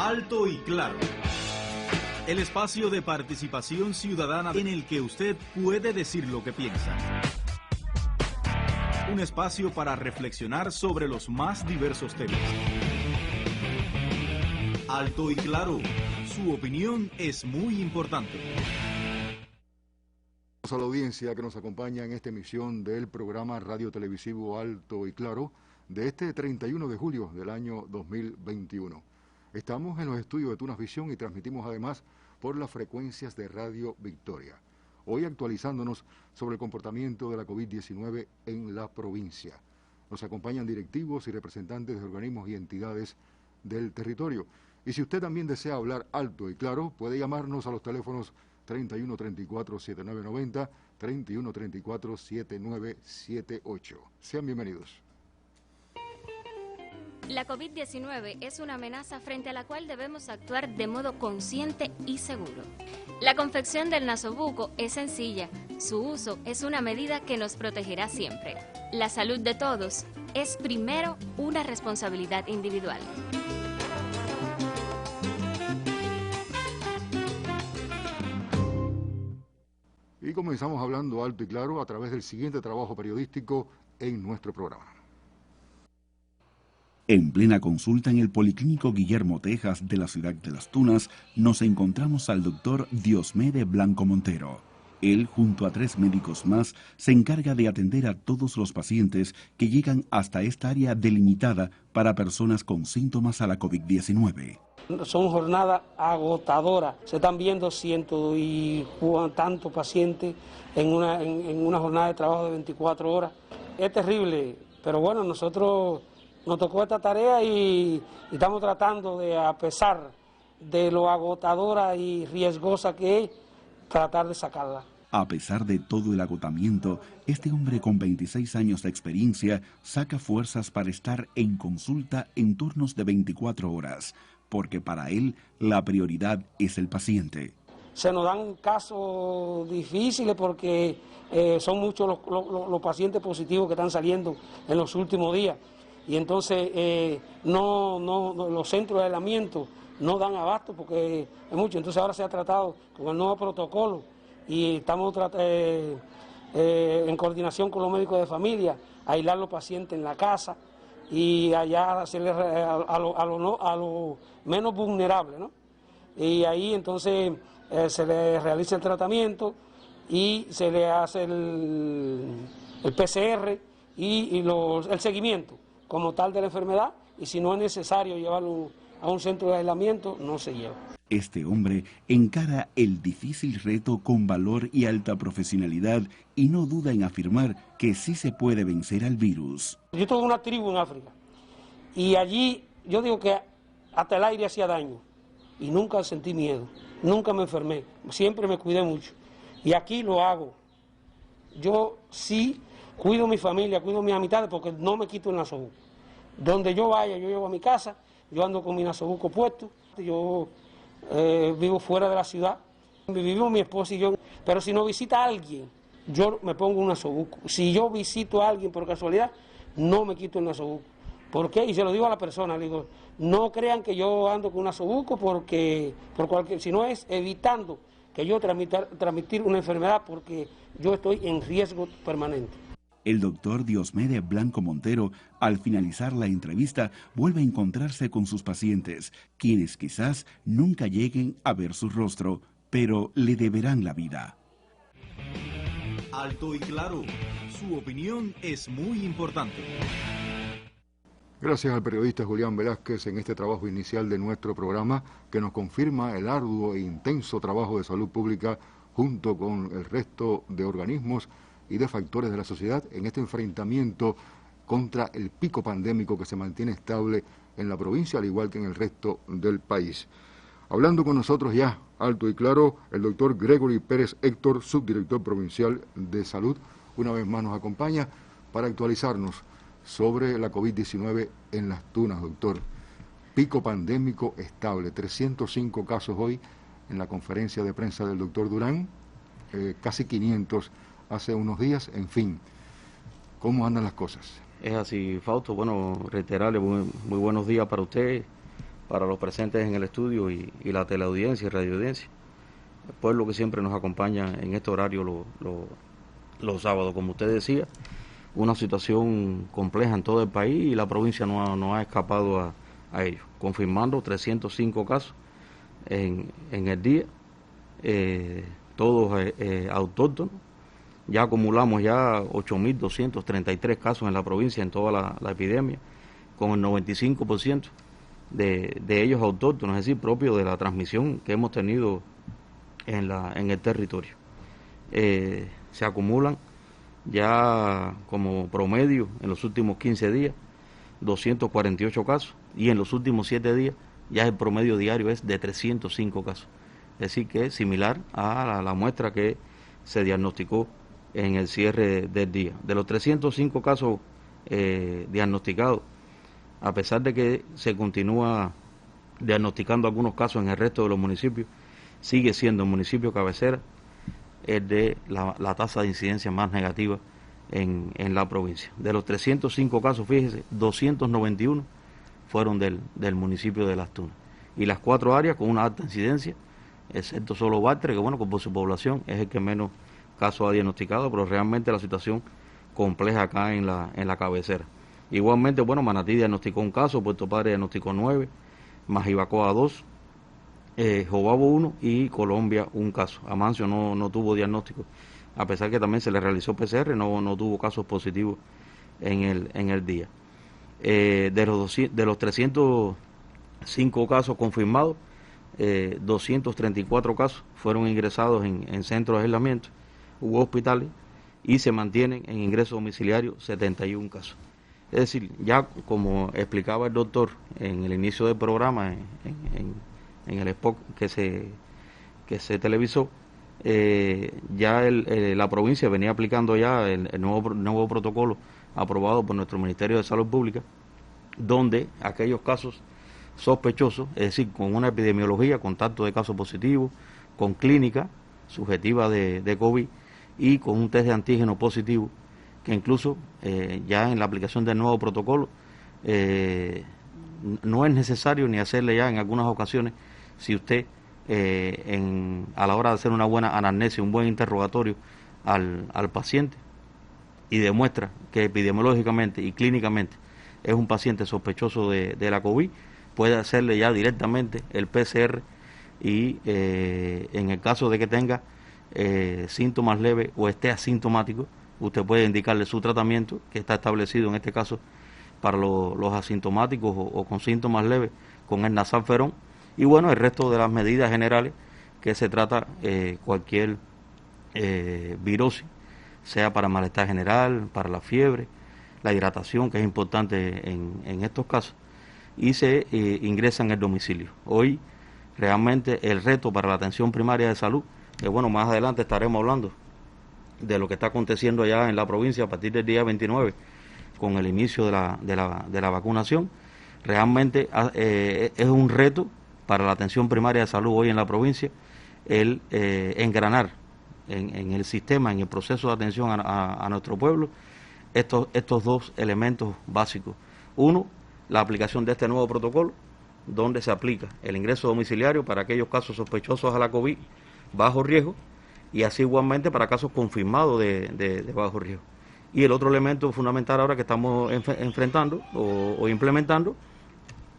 Alto y Claro. El espacio de participación ciudadana en el que usted puede decir lo que piensa. Un espacio para reflexionar sobre los más diversos temas. Alto y Claro. Su opinión es muy importante. A la audiencia que nos acompaña en esta emisión del programa radio televisivo Alto y Claro de este 31 de julio del año 2021. Estamos en los estudios de Tunas Visión y transmitimos además por las frecuencias de Radio Victoria. Hoy actualizándonos sobre el comportamiento de la COVID-19 en la provincia. Nos acompañan directivos y representantes de organismos y entidades del territorio. Y si usted también desea hablar alto y claro, puede llamarnos a los teléfonos 31 34 7990, 31 34 7978. Sean bienvenidos. La COVID-19 es una amenaza frente a la cual debemos actuar de modo consciente y seguro. La confección del nasobuco es sencilla, su uso es una medida que nos protegerá siempre. La salud de todos es primero una responsabilidad individual. Y comenzamos hablando alto y claro a través del siguiente trabajo periodístico en nuestro programa. En plena consulta en el Policlínico Guillermo Tejas de la ciudad de Las Tunas, nos encontramos al doctor Diosmede Blanco Montero. Él, junto a 3 médicos más, se encarga de atender a todos los pacientes que llegan hasta esta área delimitada para personas con síntomas a la COVID-19. Son jornadas agotadoras. Se están viendo cientos y tantos pacientes en una jornada de trabajo de 24 horas. Es terrible, pero bueno, nosotros nos tocó esta tarea y estamos tratando de, a pesar de lo agotadora y riesgosa que es, tratar de sacarla. A pesar de todo el agotamiento, este hombre con 26 años de experiencia saca fuerzas para estar en consulta en turnos de 24 horas, porque para él la prioridad es el paciente. Se nos dan casos difíciles porque son muchos los pacientes positivos que están saliendo en los últimos días. Y entonces los centros de aislamiento no dan abasto porque es mucho. Entonces ahora se ha tratado con el nuevo protocolo y estamos en coordinación con los médicos de familia, aislar a los pacientes en la casa y allá hacerle a lo menos vulnerable, ¿no? Y ahí entonces se le realiza el tratamiento y se le hace el PCR y el seguimiento como tal de la enfermedad, y si no es necesario llevarlo a un centro de aislamiento, no se lleva. Este hombre encara el difícil reto con valor y alta profesionalidad y no duda en afirmar que sí se puede vencer al virus. Yo tuve una tribu en África y allí yo digo que hasta el aire hacía daño y nunca sentí miedo, nunca me enfermé, siempre me cuidé mucho y aquí lo hago. Yo sí cuido mi familia, cuido mis amistades porque no me quito el nasobuco. Donde yo vaya, yo llevo a mi casa, yo ando con mi nasobuco puesto, yo vivo fuera de la ciudad, vivimos mi esposa y yo, pero si no visita a alguien, yo me pongo un nasobuco. Si yo visito a alguien por casualidad, no me quito el nasobuco. ¿Por qué? Y se lo digo a la persona, le digo, no crean que yo ando con un nasobuco sino es evitando que yo transmitir una enfermedad porque yo estoy en riesgo permanente. El doctor Diosmede Blanco Montero, al finalizar la entrevista, vuelve a encontrarse con sus pacientes, quienes quizás nunca lleguen a ver su rostro, pero le deberán la vida. Alto y claro, su opinión es muy importante. Gracias al periodista Julián Velázquez en este trabajo inicial de nuestro programa que nos confirma el arduo e intenso trabajo de salud pública junto con el resto de organismos y de factores de la sociedad en este enfrentamiento contra el pico pandémico que se mantiene estable en la provincia, al igual que en el resto del país. Hablando con nosotros ya, alto y claro, el doctor Gregory Pérez Héctor, subdirector provincial de salud, una vez más nos acompaña para actualizarnos sobre la COVID-19 en Las Tunas, doctor. Pico pandémico estable, 305 casos hoy en la conferencia de prensa del doctor Durán, casi 500 hace unos días, en fin. ¿Cómo andan las cosas? Es así, Fausto. Bueno, reiterarle muy buenos días para usted, para los presentes en el estudio y la teleaudiencia y radioaudiencia. El pueblo que siempre nos acompaña en este horario los sábados. Como usted decía, una situación compleja en todo el país y la provincia no ha escapado a ello, confirmando 305 casos en el día, todos autóctonos. Ya acumulamos ya 8.233 casos en la provincia en toda la epidemia, con el 95% de ellos autóctonos, es decir, propios de la transmisión que hemos tenido en el territorio. Se acumulan ya como promedio en los últimos 15 días 248 casos y en los últimos 7 días ya el promedio diario es de 305 casos. Es decir, que es similar a la muestra que se diagnosticó en el cierre del día. De los 305 casos diagnosticados, a pesar de que se continúa diagnosticando algunos casos en el resto de los municipios, sigue siendo el municipio cabecera el de la tasa de incidencia más negativa en la provincia. De los 305 casos, fíjese, 291 fueron del municipio de Las Tunas. Y las 4 áreas con una alta incidencia, excepto solo Batres, que bueno, por su población es el que menos casos ha diagnosticado, pero realmente la situación compleja acá en la cabecera. Igualmente, bueno, Manatí diagnosticó un caso, Puerto Padre diagnosticó 9, Majibacoa 2, Jobabo 1 y Colombia un caso. Amancio no tuvo diagnóstico, a pesar que también se le realizó PCR, no tuvo casos positivos en el día. De los 305 casos confirmados, 234 casos fueron ingresados en centros de aislamiento u hospitales y se mantienen en ingreso domiciliario 71 casos. Es decir, ya como explicaba el doctor en el inicio del programa, en el spot que se televisó, ya la provincia venía aplicando ya el nuevo protocolo aprobado por nuestro Ministerio de Salud Pública, donde aquellos casos sospechosos, es decir, con una epidemiología, contacto de casos positivos, con clínica subjetiva de COVID y con un test de antígeno positivo, que incluso ya en la aplicación del nuevo protocolo no es necesario ni hacerle ya en algunas ocasiones, si usted a la hora de hacer una buena anamnesis, un buen interrogatorio al paciente y demuestra que epidemiológicamente y clínicamente es un paciente sospechoso de la COVID, puede hacerle ya directamente el PCR y en el caso de que tenga síntomas leves o esté asintomático, usted puede indicarle su tratamiento, que está establecido en este caso para los asintomáticos o con síntomas leves, con el nasalferón, y bueno, el resto de las medidas generales que se trata cualquier virosis, sea para malestar general, para la fiebre, la hidratación, que es importante en estos casos, y se ingresa en el domicilio. Hoy realmente el reto para la atención primaria de salud, que bueno, más adelante estaremos hablando de lo que está aconteciendo allá en la provincia a partir del día 29 con el inicio de la vacunación, realmente es un reto para la atención primaria de salud hoy en la provincia el engranar en el sistema, en el proceso de atención a nuestro pueblo, estos dos elementos básicos. Uno, la aplicación de este nuevo protocolo, donde se aplica el ingreso domiciliario para aquellos casos sospechosos a la COVID bajo riesgo, y así igualmente para casos confirmados de bajo riesgo. Y el otro elemento fundamental ahora que estamos enfrentando o implementando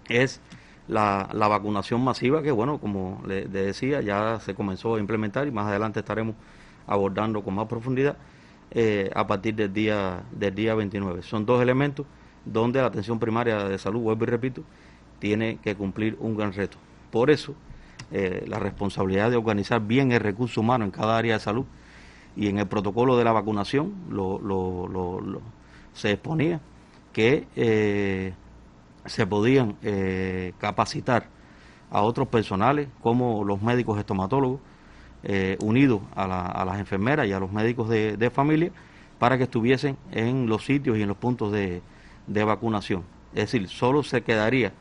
es la vacunación masiva, que bueno, como le decía, ya se comenzó a implementar y más adelante estaremos abordando con más profundidad a partir del día 29. Son dos elementos donde la atención primaria de salud, vuelvo y repito, tiene que cumplir un gran reto. Por eso, la responsabilidad de organizar bien el recurso humano en cada área de salud, y en el protocolo de la vacunación se exponía que se podían capacitar a otros personales como los médicos estomatólogos unidos a las enfermeras y a los médicos de familia para que estuviesen en los sitios y en los puntos de vacunación. Es decir, solo se quedaría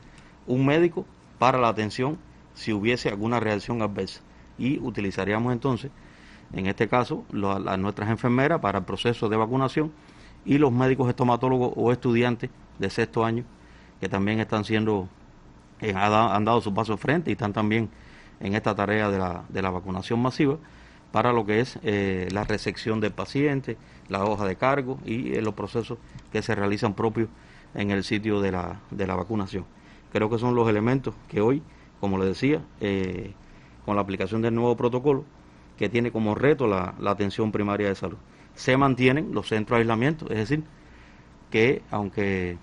un médico para la atención si hubiese alguna reacción adversa, y utilizaríamos entonces, en este caso, nuestras enfermeras para el proceso de vacunación y los médicos estomatólogos o estudiantes de sexto año que también están siendo han dado su paso al frente y están también en esta tarea de la vacunación masiva para lo que es la recepción del paciente, la hoja de cargo y los procesos que se realizan propios en el sitio de la vacunación. Creo que son los elementos que hoy, como les decía, con la aplicación del nuevo protocolo, que tiene como reto la atención primaria de salud. Se mantienen los centros de aislamiento, es decir, que aunque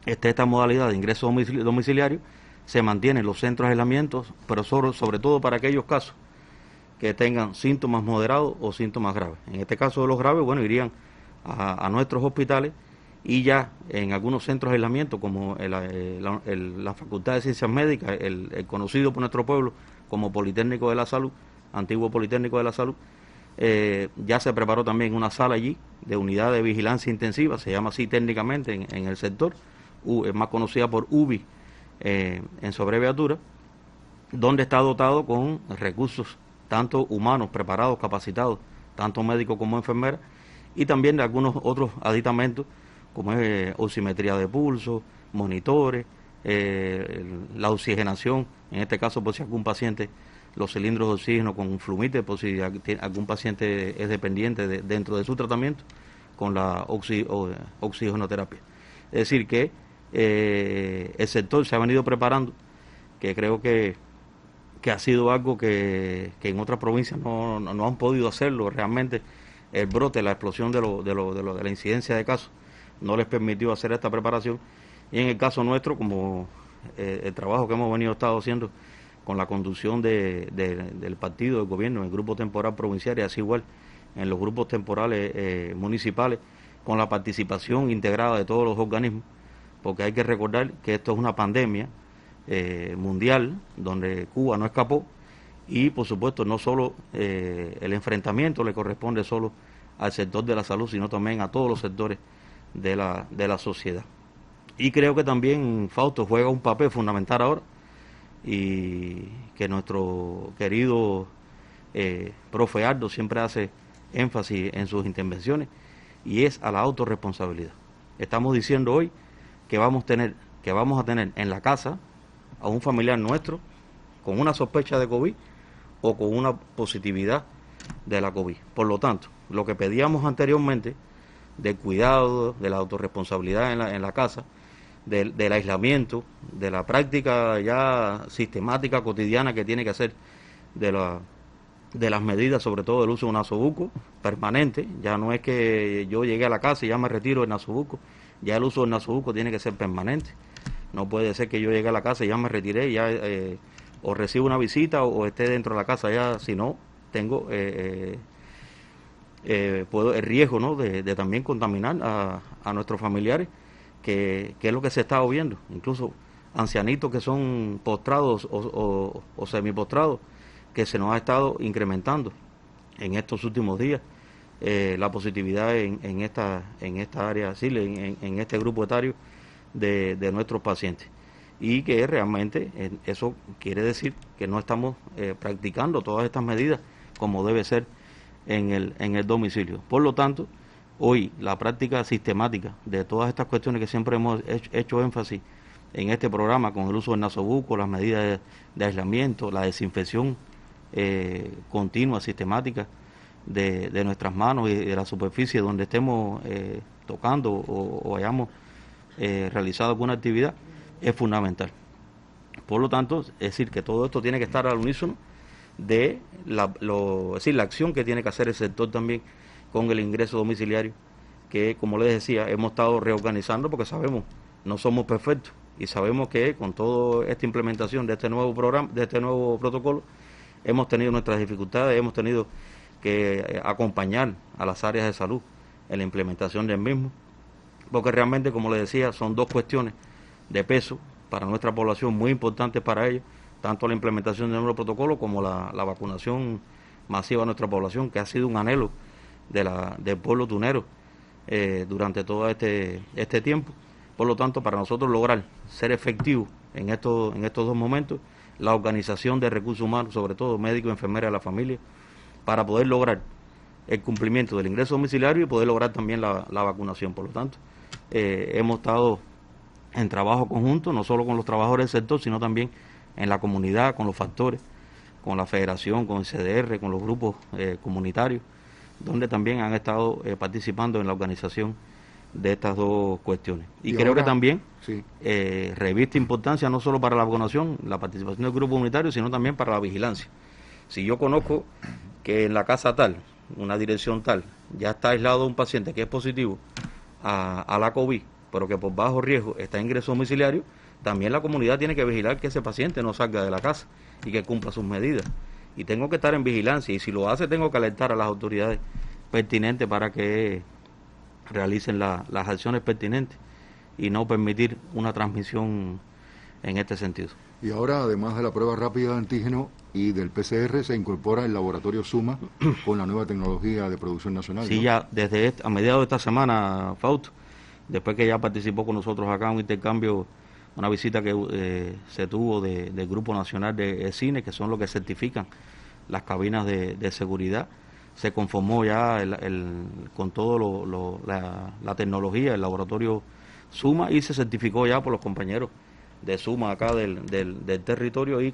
esté esta modalidad de ingreso domiciliario, se mantienen los centros de aislamiento, pero sobre todo para aquellos casos que tengan síntomas moderados o síntomas graves. En este caso de los graves, bueno, irían a nuestros hospitales y ya en algunos centros de aislamiento, como la Facultad de Ciencias Médicas, el conocido por nuestro pueblo como Politécnico de la Salud, antiguo Politécnico de la Salud, ya se preparó también una sala allí de unidad de vigilancia intensiva, se llama así técnicamente en el sector, es más conocida por UBI en su abreviatura, donde está dotado con recursos tanto humanos, preparados, capacitados, tanto médicos como enfermeras, y también de algunos otros aditamentos, como es oximetría de pulso, monitores, la oxigenación, en este caso por si algún paciente, los cilindros de oxígeno con flumite, por si algún paciente es dependiente dentro de su tratamiento, con la oxigenoterapia. Es decir que el sector se ha venido preparando, que creo que ha sido algo que en otras provincias no han podido hacerlo. Realmente el brote, la explosión de la incidencia de casos no les permitió hacer esta preparación, y en el caso nuestro, como el trabajo que hemos estado haciendo con la conducción del partido, del gobierno, en el grupo temporal provincial y así igual en los grupos temporales municipales, con la participación integrada de todos los organismos, porque hay que recordar que esto es una pandemia mundial, donde Cuba no escapó, y por supuesto no solo el enfrentamiento le corresponde solo al sector de la salud, sino también a todos los sectores de la sociedad. Y creo que también Fausto juega un papel fundamental ahora, y que nuestro querido profe Aldo siempre hace énfasis en sus intervenciones, y es a la autorresponsabilidad. Estamos diciendo hoy que vamos a tener en la casa a un familiar nuestro con una sospecha de COVID o con una positividad de la COVID. Por lo tanto, lo que pedíamos anteriormente del cuidado, de la autorresponsabilidad en la casa, del aislamiento, de la práctica ya sistemática, cotidiana que tiene que hacer de las medidas, sobre todo del uso de un nasobuco permanente. Ya no es que yo llegué a la casa y ya me retiro del nasobuco, ya el uso del nasobuco tiene que ser permanente. No puede ser que yo llegue a la casa y ya me retiré, ya o recibo una visita o esté dentro de la casa, ya si no tengo el riesgo, ¿no?, de también contaminar a nuestros familiares, que es lo que se está viendo. Incluso ancianitos que son postrados o semipostrados, que se nos ha estado incrementando en estos últimos días la positividad en esta área, en este grupo etario de nuestros pacientes, y que realmente eso quiere decir que no estamos practicando todas estas medidas como debe ser en el domicilio. Por lo tanto, hoy la práctica sistemática de todas estas cuestiones que siempre hemos hecho énfasis en este programa, con el uso del nasobuco, las medidas de aislamiento, la desinfección continua, sistemática de nuestras manos y de la superficie donde estemos tocando o hayamos realizado alguna actividad, es fundamental. Por lo tanto, es decir, que todo esto tiene que estar al unísono de la acción que tiene que hacer el sector también con el ingreso domiciliario, que, como les decía, hemos estado reorganizando, porque sabemos, no somos perfectos, y sabemos que con toda esta implementación de este nuevo programa, de este nuevo protocolo, hemos tenido nuestras dificultades, hemos tenido que acompañar a las áreas de salud en la implementación del mismo, porque realmente, como les decía, son dos cuestiones de peso para nuestra población muy importantes para ellos, tanto la implementación del nuevo protocolo como la vacunación masiva de nuestra población, que ha sido un anhelo del pueblo tunero durante todo este tiempo. Por lo tanto, para nosotros lograr ser efectivos en estos dos momentos, la organización de recursos humanos, sobre todo médicos y enfermeras de la familia, para poder lograr el cumplimiento del ingreso domiciliario y poder lograr también la vacunación. Por lo tanto, hemos estado en trabajo conjunto, no solo con los trabajadores del sector, sino también en la comunidad, con los factores, con la federación, con el CDR, con los grupos comunitarios, donde también han estado participando en la organización de estas dos cuestiones. Y creo ahora, que también sí, reviste importancia no solo para la vacunación, la participación del grupo comunitario, sino también para la vigilancia. Si yo conozco que en la casa tal, una dirección tal, ya está aislado un paciente que es positivo a la COVID, pero que por bajo riesgo está en ingreso domiciliario, también la comunidad tiene que vigilar que ese paciente no salga de la casa y que cumpla sus medidas. Y tengo que estar en vigilancia, y si lo hace tengo que alertar a las autoridades pertinentes para que realicen las acciones pertinentes y no permitir una transmisión en este sentido. Y ahora, además de la prueba rápida de antígeno y del PCR, se incorpora el laboratorio Suma con la nueva tecnología de producción nacional. Sí, ¿no? Ya desde a mediados de esta semana, Fausto, después que ya participó con nosotros acá en un intercambio, una visita que se tuvo del Grupo Nacional de Cine, que son los que certifican las cabinas de seguridad, se conformó ya con todo la tecnología, el laboratorio Suma, y se certificó ya por los compañeros de Suma acá del territorio, y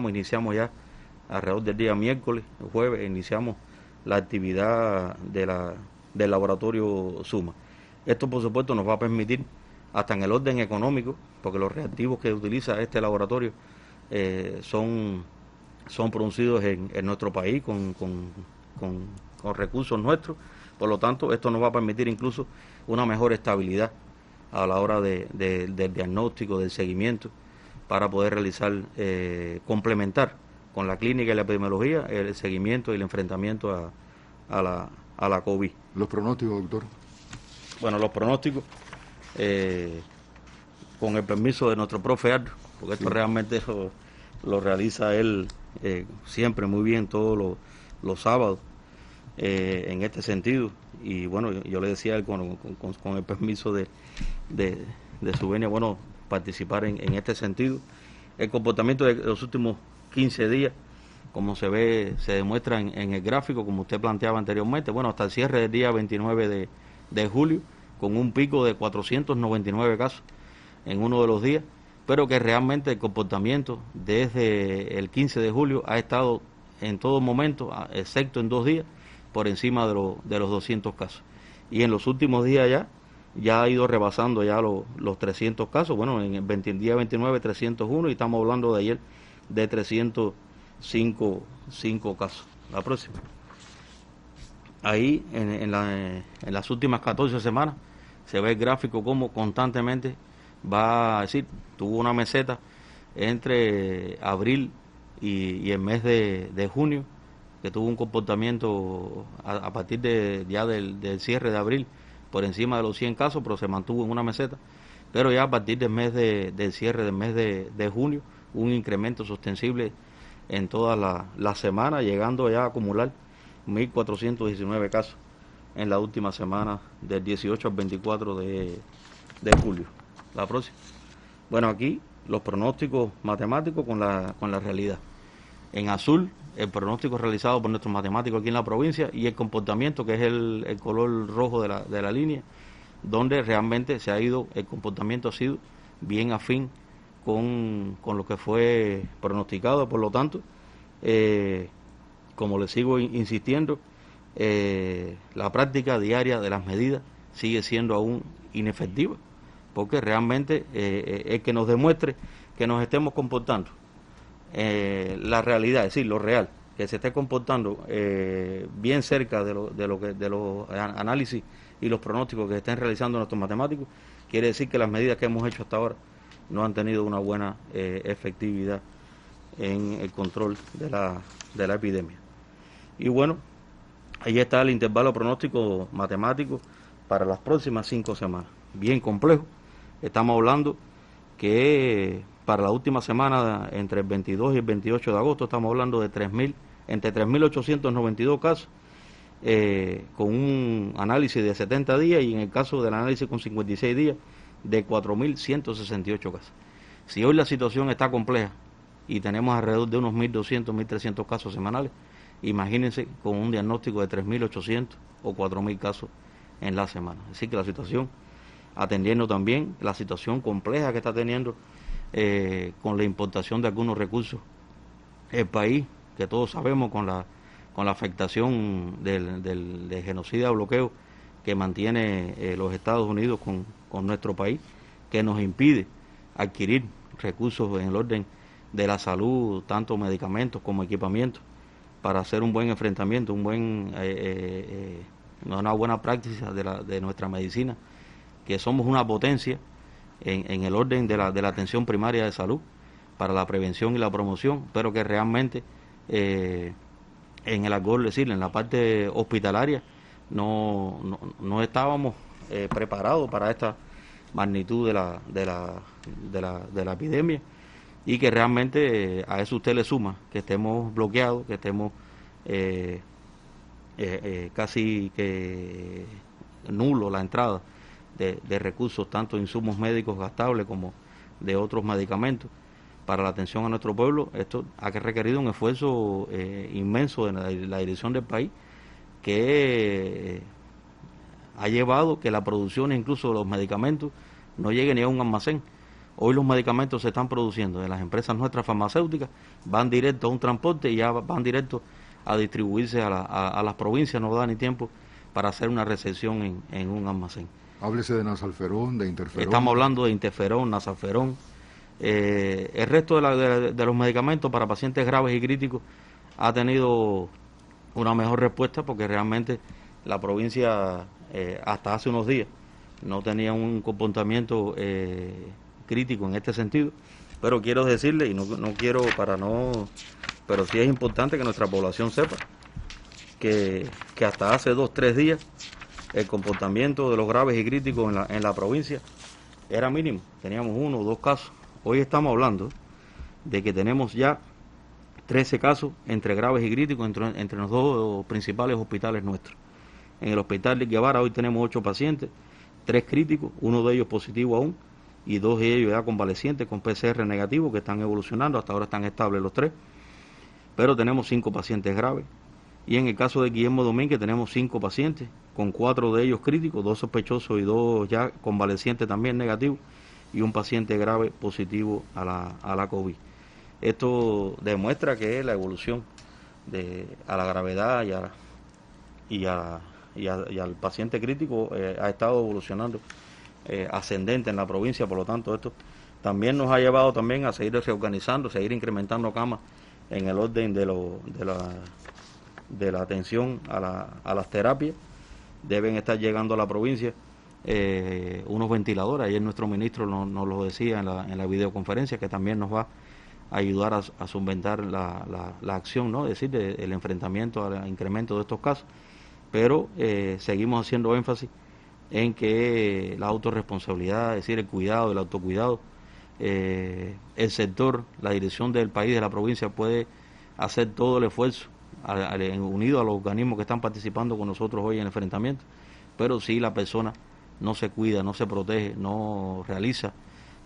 iniciamos ya alrededor del día miércoles, jueves, iniciamos la actividad del laboratorio Suma. Esto, por supuesto, nos va a permitir, hasta en el orden económico, porque los reactivos que utiliza este laboratorio son producidos en nuestro país con recursos nuestros. Por lo tanto, esto nos va a permitir incluso una mejor estabilidad a la hora del diagnóstico, del seguimiento, para poder realizar, complementar con la clínica y la epidemiología el seguimiento y el enfrentamiento a la COVID. ¿Los pronósticos, doctor? Bueno, los pronósticos, con el permiso de nuestro profe Ardo, porque esto realmente lo realiza él siempre muy bien todos los sábados, en este sentido. Y bueno, yo le decía a él con el permiso de su venia, bueno, participar en este sentido. El comportamiento de los últimos 15 días, como se demuestra en el gráfico, como usted planteaba anteriormente, bueno, hasta el cierre del día 29 de julio, con un pico de 499 casos en uno de los días, pero que realmente el comportamiento desde el 15 de julio ha estado en todo momento, excepto en 2 días, por encima de los 200 casos. Y en los últimos días ya ha ido rebasando ya los 300 casos. Bueno, en el día 29, 301, y estamos hablando de ayer de 305 casos. La próxima. Ahí, en las últimas 14 semanas, se ve el gráfico como constantemente va a decir, tuvo una meseta entre abril y el mes de junio, que tuvo un comportamiento a partir del cierre de abril por encima de los 100 casos, pero se mantuvo en una meseta. Pero ya a partir del cierre del mes de junio, un incremento sostenible en toda la semana, llegando ya a acumular 1.419 casos en la última semana del 18 al 24 de julio. La próxima. Bueno, aquí los pronósticos matemáticos con la realidad. En azul, el pronóstico realizado por nuestros matemáticos aquí en la provincia, y el comportamiento, que es el color rojo de la línea, donde realmente el comportamiento ha sido bien afín con lo que fue pronosticado. Por lo tanto, como les sigo insistiendo, la práctica diaria de las medidas sigue siendo aún inefectiva, porque realmente es que nos demuestre que nos estemos comportando. La realidad, es decir, lo real, que se esté comportando bien cerca de los análisis y los pronósticos que estén realizando nuestros matemáticos, quiere decir que las medidas que hemos hecho hasta ahora no han tenido una buena efectividad en el control de la epidemia. Y bueno, ahí está el intervalo pronóstico matemático para las próximas 5 semanas. Bien complejo. Estamos hablando que para la última semana, entre el 22 y el 28 de agosto, estamos hablando de entre 3.892 casos, con un análisis de 70 días, y en el caso del análisis con 56 días, de 4.168 casos. Si hoy la situación está compleja y tenemos alrededor de unos 1.200, 1.300 casos semanales, imagínense con un diagnóstico de 3.800 o 4.000 casos en la semana. Así que la situación atendiendo también la situación compleja que está teniendo con la importación de algunos recursos el país, que todos sabemos con la afectación del genocida bloqueo que mantiene los Estados Unidos con nuestro país, que nos impide adquirir recursos en el orden de la salud, tanto medicamentos como equipamientos, para hacer un buen enfrentamiento, una buena práctica de nuestra medicina, que somos una potencia en el orden de la atención primaria de salud, para la prevención y la promoción, pero que realmente en el alcohol, es decir, en la parte hospitalaria, no estábamos preparados para esta magnitud de la epidemia, y que realmente a eso usted le suma que estemos bloqueados, que estemos casi que nulo la entrada de recursos, tanto insumos médicos gastables como de otros medicamentos para la atención a nuestro pueblo. Esto ha requerido un esfuerzo inmenso de la dirección del país, que ha llevado que la producción incluso de los medicamentos no llegue ni a un almacén. Hoy los medicamentos se están produciendo de las empresas nuestras farmacéuticas, van directo a un transporte y ya van directo a distribuirse a las provincias, no da ni tiempo para hacer una recepción en un almacén. Háblese de nasalferón, de interferón. Estamos hablando de interferón, nasalferón. El resto de los medicamentos para pacientes graves y críticos ha tenido una mejor respuesta, porque realmente la provincia hasta hace unos días no tenía un comportamiento crítico en este sentido, pero quiero decirle, y no quiero pero sí es importante que nuestra población sepa que hasta hace 2 o 3 días el comportamiento de los graves y críticos en la provincia era mínimo, teníamos 1 o 2 casos. Hoy estamos hablando de que tenemos ya 13 casos entre graves y críticos entre los 2 principales hospitales nuestros. En el hospital de Guevara hoy tenemos 8 pacientes, 3 críticos, 1 de ellos positivo aún, y 2 de ellos ya convalecientes con PCR negativo, que están evolucionando, hasta ahora están estables los 3, pero tenemos 5 pacientes graves. Y en el caso de Guillermo Domínguez tenemos 5 pacientes, con 4 de ellos críticos, 2 sospechosos y 2 ya convalecientes también negativos, y un paciente grave positivo a la COVID. Esto demuestra que la evolución a la gravedad y al paciente crítico ha estado evolucionando ascendente en la provincia. Por lo tanto, esto también nos ha llevado también a seguir reorganizando, seguir incrementando camas en el orden de la atención a las terapias. Deben estar llegando a la provincia unos ventiladores. Ayer nuestro ministro nos lo decía en la videoconferencia, que también nos va a ayudar a solventar la acción, ¿no? Es decir, el enfrentamiento al incremento de estos casos. Pero seguimos haciendo énfasis en que la autorresponsabilidad, es decir, el cuidado, el autocuidado, el sector, la dirección del país, de la provincia, puede hacer todo el esfuerzo unido a los organismos que están participando con nosotros hoy en el enfrentamiento, pero si la persona no se cuida, no se protege, no realiza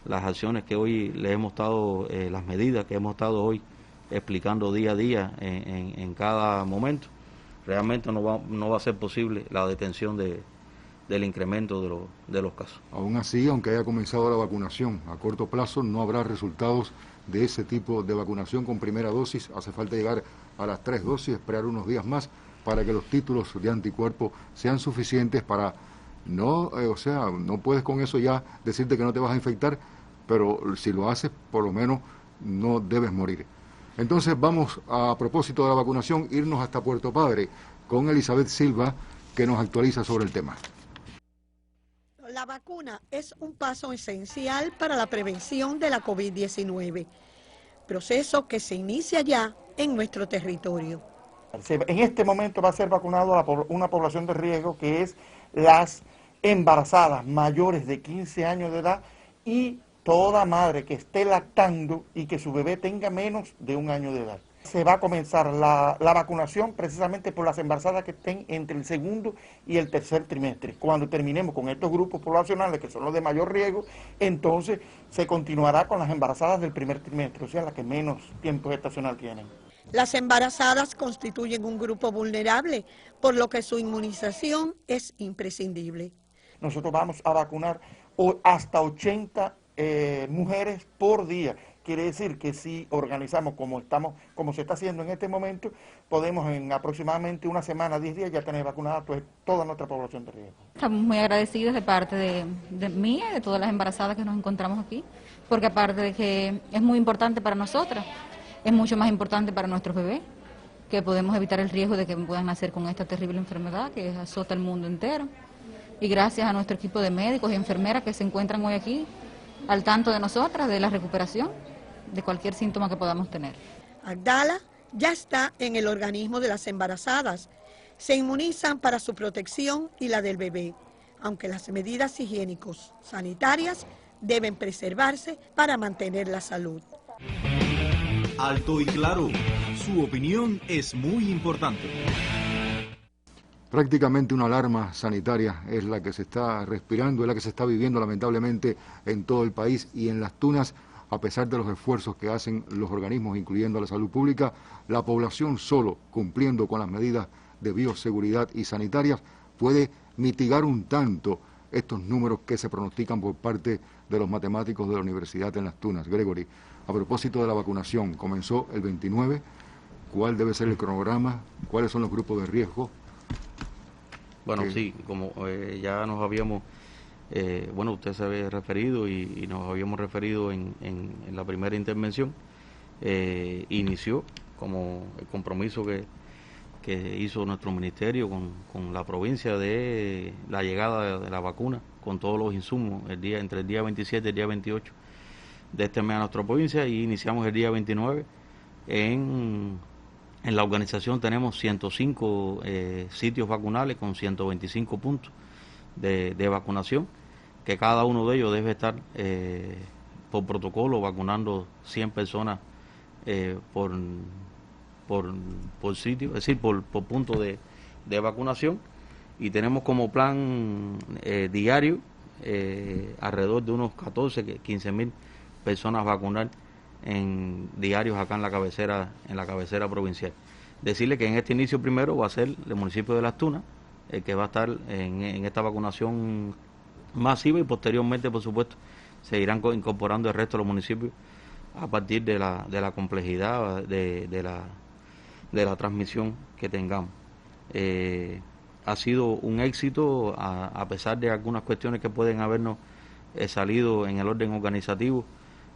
las acciones que hoy le hemos estado, las medidas que hemos estado hoy explicando día a día en cada momento, realmente no va a ser posible la detención del incremento de los casos. Aún así, aunque haya comenzado la vacunación, a corto plazo no habrá resultados de ese tipo de vacunación con primera dosis. Hace falta llegar a las 3 dosis, esperar unos días más para que los títulos de anticuerpos sean suficientes para no puedes con eso ya decirte que no te vas a infectar, pero si lo haces, por lo menos no debes morir. Entonces vamos, a propósito de la vacunación, irnos hasta Puerto Padre con Elizabeth Silva, que nos actualiza sobre el tema. La vacuna es un paso esencial para la prevención de la COVID-19, proceso que se inicia ya en nuestro territorio. En este momento va a ser vacunado una población de riesgo, que es las embarazadas mayores de 15 años de edad y toda madre que esté lactando y que su bebé tenga menos de 1 año de edad. Se va a comenzar la vacunación precisamente por las embarazadas que estén entre el 2º y el 3er trimestre. Cuando terminemos con estos grupos poblacionales, que son los de mayor riesgo, entonces se continuará con las embarazadas del 1er trimestre, o sea, las que menos tiempo gestacional tienen. Las embarazadas constituyen un grupo vulnerable, por lo que su inmunización es imprescindible. nosotros vamos a vacunar hasta 80 mujeres por día. Quiere decir que si organizamos como se está haciendo en este momento, podemos en aproximadamente una semana, 10 días, ya tener vacunada toda nuestra población de riesgo. Estamos muy agradecidos de parte de mía y de todas las embarazadas que nos encontramos aquí, porque aparte de que es muy importante para nosotras, es mucho más importante para nuestros bebés, que podemos evitar el riesgo de que puedan nacer con esta terrible enfermedad que azota el mundo entero. Y gracias a nuestro equipo de médicos y enfermeras que se encuentran hoy aquí, al tanto de nosotras, de la recuperación, de cualquier síntoma que podamos tener. Abdala ya está en el organismo de las embarazadas. Se inmunizan para su protección y la del bebé, aunque las medidas higiénicos sanitarias deben preservarse para mantener la salud. Alto y claro, su opinión es muy importante. Prácticamente una alarma sanitaria es la que se está respirando, es la que se está viviendo lamentablemente en todo el país y en Las Tunas. A pesar de los esfuerzos que hacen los organismos, incluyendo la salud pública, la población solo cumpliendo con las medidas de bioseguridad y sanitarias puede mitigar un tanto estos números que se pronostican por parte de los matemáticos de la Universidad en Las Tunas. Gregory, a propósito de la vacunación, comenzó el 29, ¿cuál debe ser el cronograma? ¿Cuáles son los grupos de riesgo? Bueno, sí, como ya nos habíamos... usted se había referido y nos habíamos referido en la primera intervención, inició como el compromiso que hizo nuestro ministerio con la provincia de la llegada de la vacuna con todos los insumos entre el día 27 y el día 28 de este mes a nuestra provincia, y iniciamos el día 29. En la organización tenemos 105 sitios vacunales con 125 puntos de vacunación, que cada uno de ellos debe estar por protocolo vacunando 100 personas por sitio, es decir, por punto de vacunación, y tenemos como plan diario alrededor de unos 15 mil personas vacunar en diarios acá en la cabecera provincial. Decirle que en este inicio primero va a ser el municipio de Las Tunas el que va a estar en esta vacunación masiva, y posteriormente, por supuesto, se irán incorporando el resto de los municipios a partir de la complejidad de la transmisión que tengamos. Ha sido un éxito, a pesar de algunas cuestiones que pueden habernos salido en el orden organizativo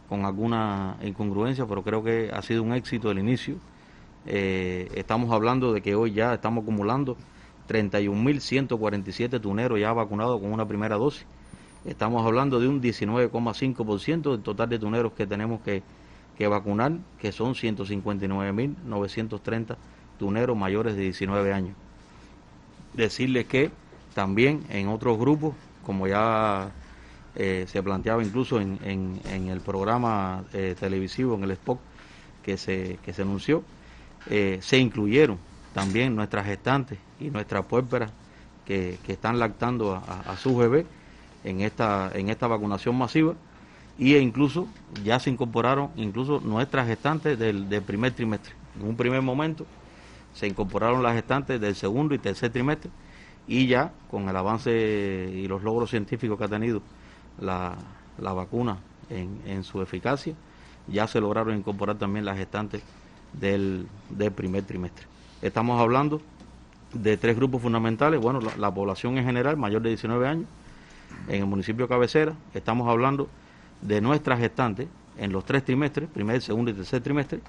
con alguna incongruencia, pero creo que ha sido un éxito el inicio. Estamos hablando de que hoy ya estamos acumulando 31.147 tuneros ya vacunados con una primera dosis. Estamos hablando de un 19,5% del total de tuneros que tenemos que vacunar, que son 159.930 tuneros mayores de 19 años. Decirles que también en otros grupos, como ya se planteaba incluso en el programa televisivo, en el spot que se anunció, se incluyeron también nuestras gestantes y nuestras puérperas que están lactando a sus bebés en esta vacunación masiva, y incluso ya se incorporaron incluso nuestras gestantes del primer trimestre. En un primer momento se incorporaron las gestantes del segundo y tercer trimestre, y ya con el avance y los logros científicos que ha tenido la vacuna en su eficacia, ya se lograron incorporar también las gestantes del primer trimestre. Estamos hablando de tres grupos fundamentales. Bueno, la población en general mayor de 19 años en el municipio de cabecera. Estamos hablando de nuestras gestantes en los 3 trimestres, primer, segundo y tercer trimestre,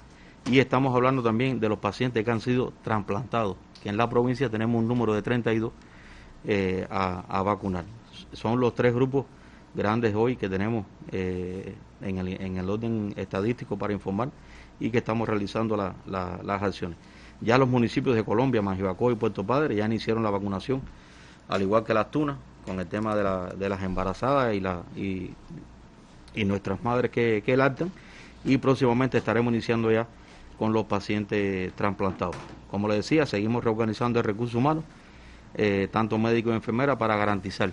y estamos hablando también de los pacientes que han sido trasplantados, que en la provincia tenemos un número de 32 a vacunar. Son los 3 grupos grandes hoy que tenemos en el orden estadístico para informar, y que estamos realizando las acciones. Ya los municipios de Colombia, Manjibacoa y Puerto Padre ya iniciaron la vacunación, al igual que Las Tunas, con el tema de las embarazadas y nuestras madres que lactan, y próximamente estaremos iniciando ya con los pacientes trasplantados. Como les decía, seguimos reorganizando el recurso humano, tanto médicos y enfermeras, para garantizar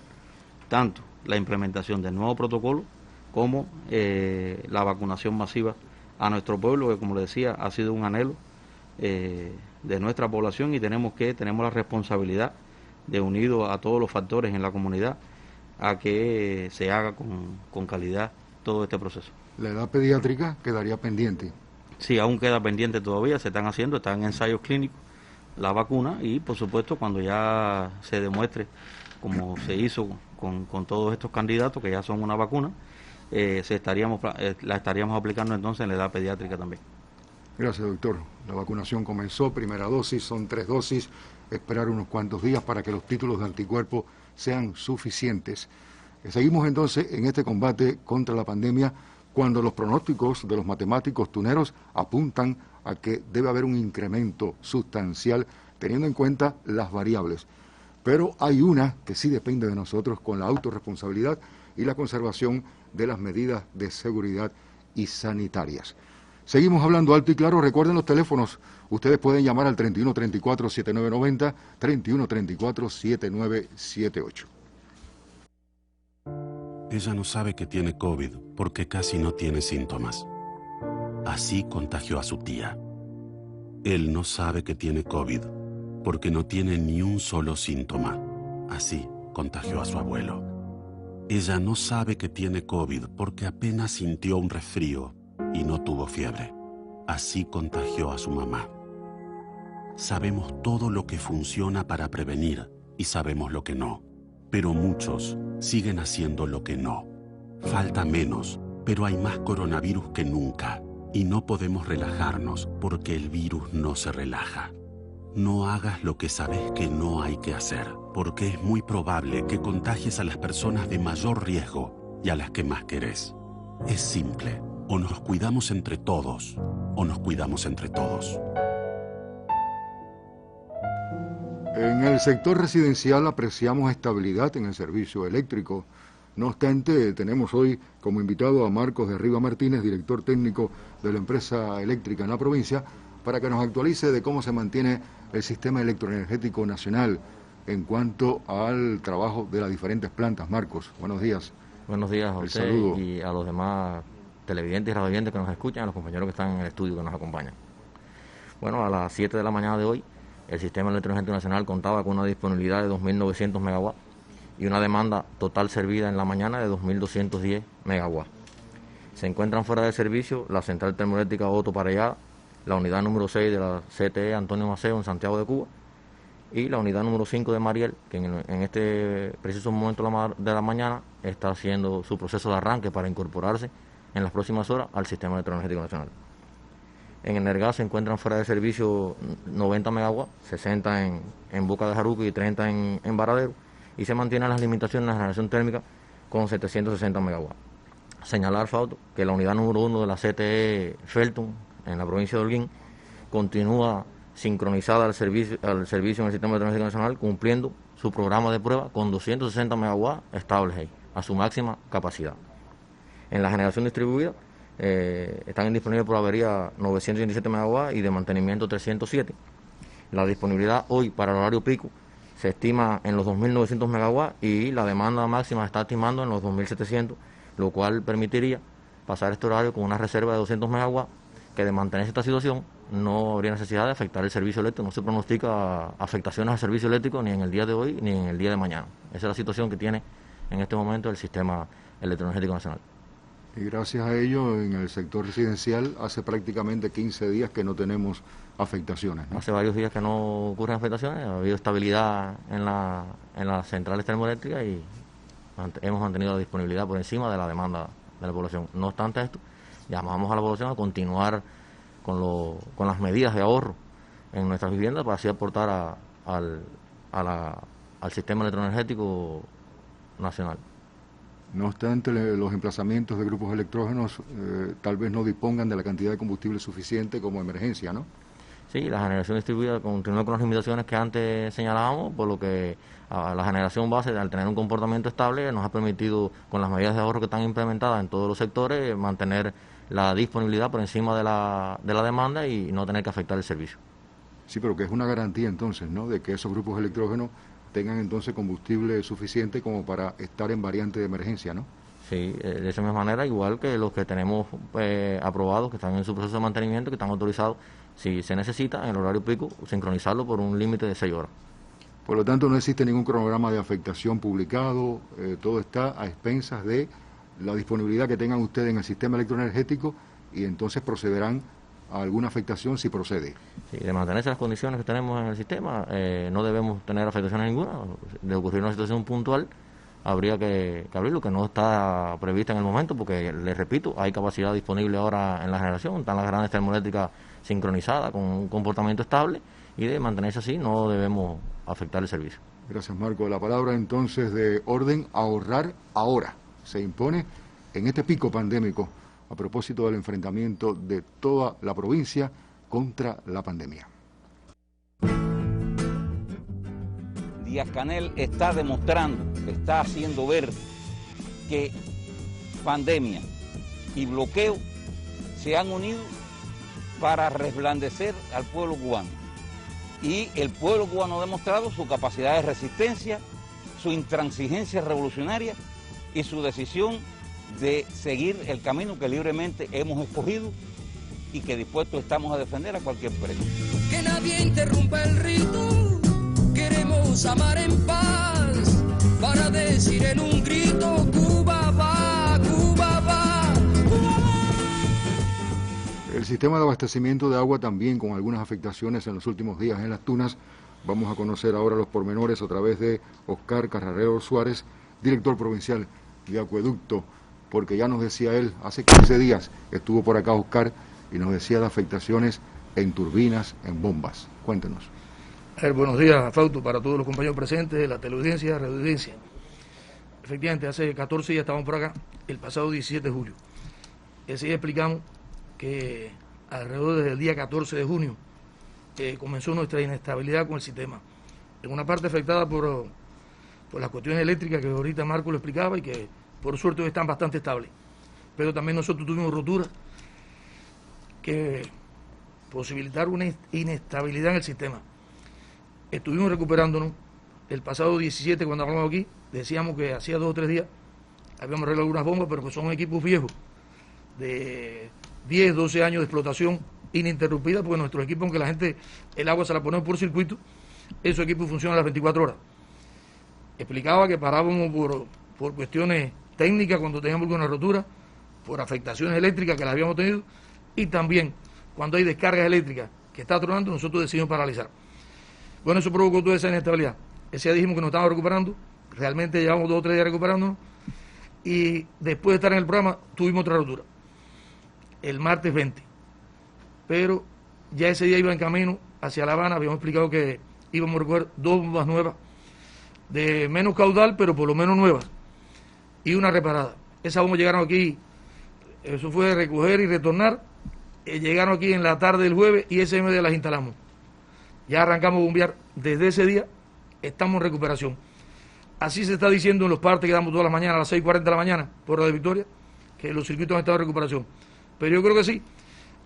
tanto la implementación del nuevo protocolo como la vacunación masiva a nuestro pueblo, que, como les decía, ha sido un anhelo de nuestra población, y tenemos la responsabilidad de, unido a todos los factores en la comunidad, a que se haga con calidad todo este proceso. La edad pediátrica quedaría pendiente. Sí, aún queda pendiente todavía, se están haciendo, están en ensayos clínicos la vacuna y por supuesto cuando ya se demuestre, como se hizo con todos estos candidatos que ya son una vacuna, la estaríamos aplicando entonces en la edad pediátrica también. Gracias, doctor. La vacunación comenzó, primera dosis, son 3 dosis, esperar unos cuantos días para que los títulos de anticuerpos sean suficientes. Seguimos entonces en este combate contra la pandemia cuando los pronósticos de los matemáticos tuneros apuntan a que debe haber un incremento sustancial teniendo en cuenta las variables. Pero hay una que sí depende de nosotros con la autorresponsabilidad y la conservación de las medidas de seguridad y sanitarias. Seguimos hablando alto y claro. Recuerden los teléfonos. Ustedes pueden llamar al 3134-7990, 3134-7978. Ella no sabe que tiene COVID porque casi no tiene síntomas. Así contagió a su tía. Él no sabe que tiene COVID porque no tiene ni un solo síntoma. Así contagió a su abuelo. Ella no sabe que tiene COVID porque apenas sintió un resfrío y no tuvo fiebre. Así contagió a su mamá. Sabemos todo lo que funciona para prevenir y sabemos lo que no. Pero muchos siguen haciendo lo que no. Falta menos, pero hay más coronavirus que nunca. Y no podemos relajarnos porque el virus no se relaja. No hagas lo que sabes que no hay que hacer, porque es muy probable que contagies a las personas de mayor riesgo y a las que más querés. Es simple, o nos cuidamos entre todos, o nos cuidamos entre todos. En el sector residencial apreciamos estabilidad en el servicio eléctrico. No obstante, tenemos hoy como invitado a Marcos de Arriba Martínez, director técnico de la empresa eléctrica en la provincia, para que nos actualice de cómo se mantiene el sistema electroenergético nacional en cuanto al trabajo de las diferentes plantas. Marcos, buenos días. Buenos días a usted y a los demás televidentes y radiovidentes que nos escuchan, a los compañeros que están en el estudio que nos acompañan. Bueno, a las 7 de la mañana de hoy, el sistema electroenergético nacional contaba con una disponibilidad de 2.900 megawatts y una demanda total servida en la mañana de 2.210 megawatts. Se encuentran fuera de servicio la central termoeléctrica Otto Parellada, la unidad número 6 de la CTE Antonio Maceo en Santiago de Cuba y la unidad número 5 de Mariel, que en este preciso momento de la mañana está haciendo su proceso de arranque para incorporarse en las próximas horas al sistema electroenergético nacional. En Energas se encuentran fuera de servicio 90 megawatts, 60 en Boca de Jaruco y 30 en Varadero, y se mantienen las limitaciones de la generación térmica con 760 megawatts. Señalar, Fausto, que la unidad número 1 de la CTE Felton, en la provincia de Holguín, continúa sincronizada al servicio en el sistema electroenergético nacional, cumpliendo su programa de prueba con 260 megawatts estables ahí, a su máxima capacidad. En la generación distribuida, están disponibles por avería 917 megawatts y de mantenimiento 307. La disponibilidad hoy para el horario pico se estima en los 2.900 megawatts y la demanda máxima está estimando en los 2.700, lo cual permitiría pasar este horario con una reserva de 200 megawatts que de mantenerse esta situación no habría necesidad de afectar el servicio eléctrico. No se pronostica afectaciones al servicio eléctrico ni en el día de hoy ni en el día de mañana. Esa es la situación que tiene en este momento el sistema electroenergético nacional. Y gracias a ello, en el sector residencial, hace prácticamente 15 días que no tenemos afectaciones, ¿no? Hace varios días que no ocurren afectaciones, ha habido estabilidad en las centrales termoeléctricas y hemos mantenido la disponibilidad por encima de la demanda de la población. No obstante esto, llamamos a la población a continuar con las medidas de ahorro en nuestras viviendas para así aportar al sistema electroenergético nacional. No obstante, los emplazamientos de grupos electrógenos tal vez no dispongan de la cantidad de combustible suficiente como emergencia, ¿no? Sí, la generación distribuida continúa con las limitaciones que antes señalábamos, por lo que la generación base, al tener un comportamiento estable, nos ha permitido, con las medidas de ahorro que están implementadas en todos los sectores, mantener la disponibilidad por encima de la demanda y no tener que afectar el servicio. Sí, pero que es una garantía entonces, ¿no?, de que esos grupos electrógenos tengan entonces combustible suficiente como para estar en variante de emergencia, ¿no? Sí, de esa misma manera, igual que los que tenemos aprobados, que están en su proceso de mantenimiento, que están autorizados, si se necesita, en el horario pico, sincronizarlo por un límite de 6 horas. Por lo tanto, no existe ningún cronograma de afectación publicado, todo está a expensas de la disponibilidad que tengan ustedes en el sistema electroenergético y entonces procederán a alguna afectación si procede. Sí, de mantenerse las condiciones que tenemos en el sistema, no debemos tener afectaciones ninguna. De ocurrir una situación puntual, habría que abrirlo, que no está prevista en el momento, porque, les repito, hay capacidad disponible ahora en la generación, están las grandes termoeléctricas sincronizadas con un comportamiento estable, y de mantenerse así no debemos afectar el servicio. Gracias, Marco. La palabra entonces de orden ahorrar ahora se impone en este pico pandémico a propósito del enfrentamiento de toda la provincia contra la pandemia. Díaz-Canel está demostrando, está haciendo ver que pandemia y bloqueo se han unido para resplandecer al pueblo cubano. Y el pueblo cubano ha demostrado su capacidad de resistencia, su intransigencia revolucionaria y su decisión de seguir el camino que libremente hemos escogido y que dispuestos estamos a defender a cualquier precio. Que nadie interrumpa el rito, queremos amar en paz, para decir en un grito, Cuba va, Cuba va, Cuba va. El sistema de abastecimiento de agua también con algunas afectaciones en los últimos días en Las Tunas. Vamos a conocer ahora los pormenores a través de Oscar Carrarero Suárez, director provincial de Acueducto, porque ya nos decía él, hace 15 días estuvo por acá Oscar y nos decía de afectaciones en turbinas, en bombas. Cuéntenos. Buenos días, Fausto, para todos los compañeros presentes, la teleaudiencia, radioaudiencia. Efectivamente, hace 14 días estábamos por acá, el pasado 17 de julio. Ese día explicamos que alrededor desde el día 14 de junio comenzó nuestra inestabilidad con el sistema. En una parte afectada por las cuestiones eléctricas que ahorita Marco lo explicaba y que por suerte hoy están bastante estables. Pero también nosotros tuvimos roturas que posibilitaron una inestabilidad en el sistema. Estuvimos recuperándonos. El pasado 17, cuando hablamos aquí, decíamos que hacía 2 o 3 días habíamos arreglado algunas bombas, pero que son equipos viejos de 10, 12 años de explotación ininterrumpida, porque nuestros equipos, aunque la gente, el agua se la pone por circuito, esos equipos funcionan las 24 horas. Explicaba que parábamos por cuestiones técnicas cuando teníamos alguna rotura, por afectaciones eléctricas que las habíamos tenido, y también cuando hay descargas eléctricas que está tronando, nosotros decidimos paralizar. Bueno, eso provocó toda esa inestabilidad. Ese día dijimos que nos estábamos recuperando, realmente llevamos 2 o 3 días recuperándonos, y después de estar en el programa tuvimos otra rotura, el martes 20. Pero ya ese día iba en camino hacia La Habana, habíamos explicado que íbamos a recoger 2 bombas nuevas, de menos caudal, pero por lo menos nuevas, y una reparada. Esas bombas llegaron aquí, eso fue de recoger y retornar, llegaron aquí en la tarde del jueves y ese mismo día las instalamos. Ya arrancamos a bombear desde ese día, estamos en recuperación. Así se está diciendo en los partes que damos todas las mañanas, a las 6:40 de la mañana, por Radio Victoria, que los circuitos han estado en recuperación. Pero yo creo que sí,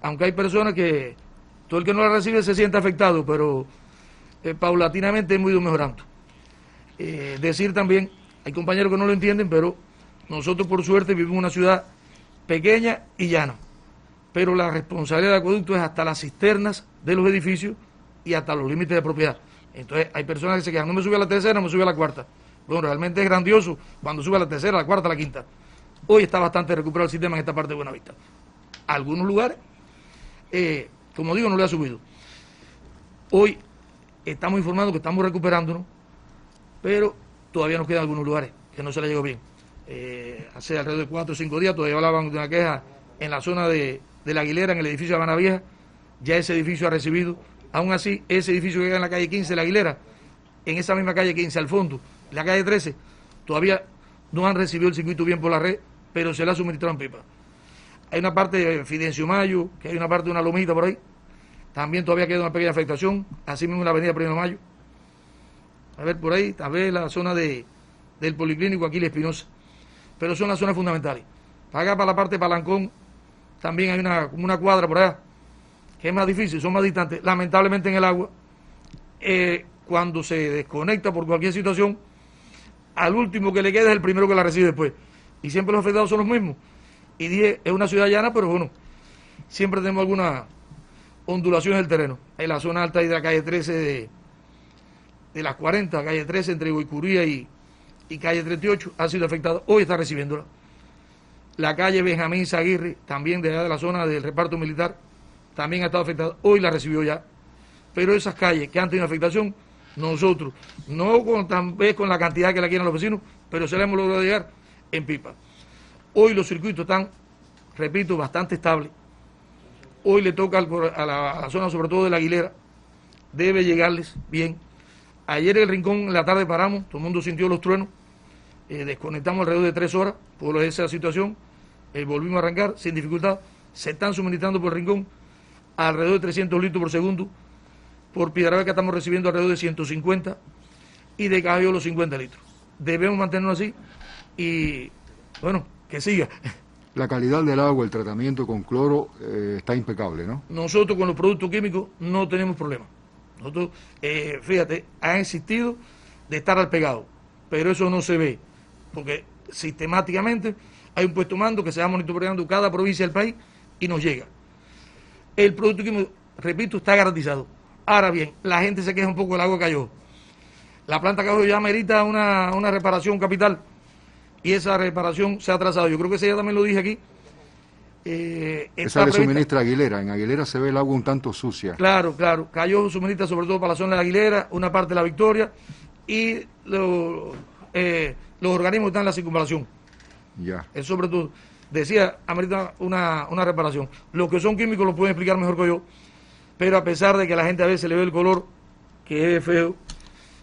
aunque hay personas que todo el que no la recibe se siente afectado, pero paulatinamente hemos ido mejorando. Decir también, hay compañeros que no lo entienden, pero nosotros por suerte vivimos en una ciudad pequeña y llana, pero la responsabilidad del acueducto es hasta las cisternas de los edificios y hasta los límites de propiedad. Entonces hay personas que se quejan, no me sube a la tercera, no me sube a la cuarta. Bueno, realmente es grandioso cuando sube a la tercera, a la cuarta, a la quinta. Hoy está bastante recuperado el sistema en esta parte de Buenavista. Algunos lugares, como digo, no le ha subido. Hoy estamos informando que estamos recuperándonos, pero todavía nos quedan algunos lugares que no se le llegó bien. Hace alrededor de 4 o 5 días todavía hablaban de una queja en la zona de La Aguilera, en el edificio de Habana Vieja. Ya ese edificio ha recibido, aún así, ese edificio que queda en la calle 15 de La Aguilera, en esa misma calle 15 al fondo, la calle 13, todavía no han recibido el circuito bien por la red, pero se le ha suministrado en pipa. Hay una parte de Fidencio Mayo, que hay una parte de una lomita por ahí, también todavía queda una pequeña afectación, así mismo en la avenida 1 de Mayo. A ver, por ahí, tal vez la zona del Policlínico Aquiles Espinosa, pero son las zonas fundamentales. Para acá, para la parte de Palancón, también hay una cuadra por allá, que es más difícil, son más distantes. Lamentablemente en el agua, cuando se desconecta por cualquier situación, al último que le queda es el primero que la recibe después. Y siempre los afectados son los mismos. Y dije, es una ciudad llana, pero bueno, siempre tenemos alguna ondulación del terreno. En la zona alta y de la calle 13 de las 40, calle 13, entre Guaycuría y calle 38, ha sido afectada. Hoy está recibiéndola. La calle Benjamín Zaguirre, también de allá de la zona del reparto militar, también ha estado afectada. Hoy la recibió ya. Pero esas calles que han tenido afectación, nosotros, no con, tal vez con la cantidad que la quieren los vecinos, pero se la hemos logrado llegar en pipa. Hoy los circuitos están, repito, bastante estables. Hoy le toca a la zona, sobre todo de la Aguilera, debe llegarles bien. Ayer en el Rincón, en la tarde paramos, todo el mundo sintió los truenos, desconectamos alrededor de 3 horas por esa situación, volvimos a arrancar sin dificultad. Se están suministrando por el Rincón alrededor de 300 litros por segundo, por Piedrabeca estamos recibiendo alrededor de 150 y de Cajallo los 50 litros. Debemos mantenernos así y, bueno, que siga. La calidad del agua, el tratamiento con cloro está impecable, ¿no? Nosotros con los productos químicos no tenemos problema. Nosotros, fíjate, ha existido de estar al pegado, pero eso no se ve, porque sistemáticamente hay un puesto mando que se va monitoreando cada provincia del país y nos llega. El producto químico, repito, está garantizado. Ahora bien, la gente se queja un poco del agua de Callao. La planta Callao ya merita una reparación capital y esa reparación se ha atrasado. Yo creo que ese ya también lo dije aquí. Esa le suministra a Aguilera. En Aguilera se ve el agua un tanto sucia. Claro, claro. Callao suministra sobre todo para la zona de Aguilera, una parte de la Victoria y los organismos que están en la circunvalación. Ya. Es sobre todo, decía, amerita una reparación. Los que son químicos lo pueden explicar mejor que yo, pero a pesar de que a la gente a veces le ve el color, que es feo,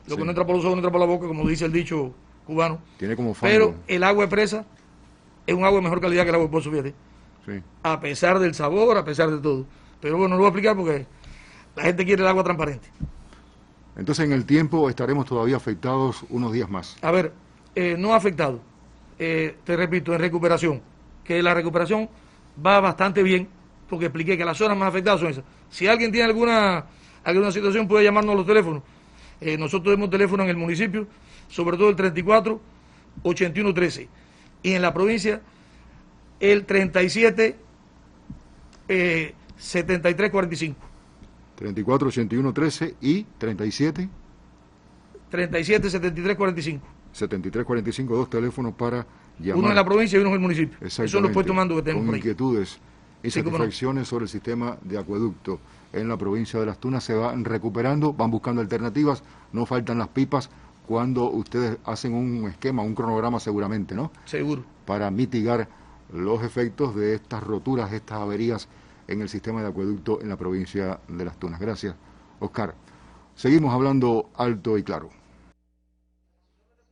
lo que no entra por los ojos no entra por la boca, como dice el dicho cubano. Tiene como fango. Pero el agua de presa es un agua de mejor calidad que el agua de pozo, fíjate. Sí. A pesar del sabor, a pesar de todo. Pero bueno, no lo voy a explicar porque la gente quiere el agua transparente. Entonces en el tiempo estaremos todavía afectados unos días más. A ver, no afectado, te repito, en recuperación, que la recuperación va bastante bien, porque expliqué que las zonas más afectadas son esas. Si alguien tiene alguna situación puede llamarnos a los teléfonos. Nosotros tenemos teléfono en el municipio, sobre todo el 34 81 13, y en la provincia el 37 73 45. 34 81 13 y 37 73 45. 73 45, 2 teléfonos para llamar. Uno en la provincia y uno en el municipio. Exactamente. Esos son los puestos mando que tenemos con por ahí. Inquietudes y satisfacciones sobre el sistema de acueducto en la provincia de Las Tunas. Se van recuperando, van buscando alternativas, no faltan las pipas cuando ustedes hacen un esquema, un cronograma seguramente, ¿no? Seguro. Para mitigar los efectos de estas roturas, de estas averías en el sistema de acueducto en la provincia de Las Tunas. Gracias, Oscar. Seguimos hablando alto y claro.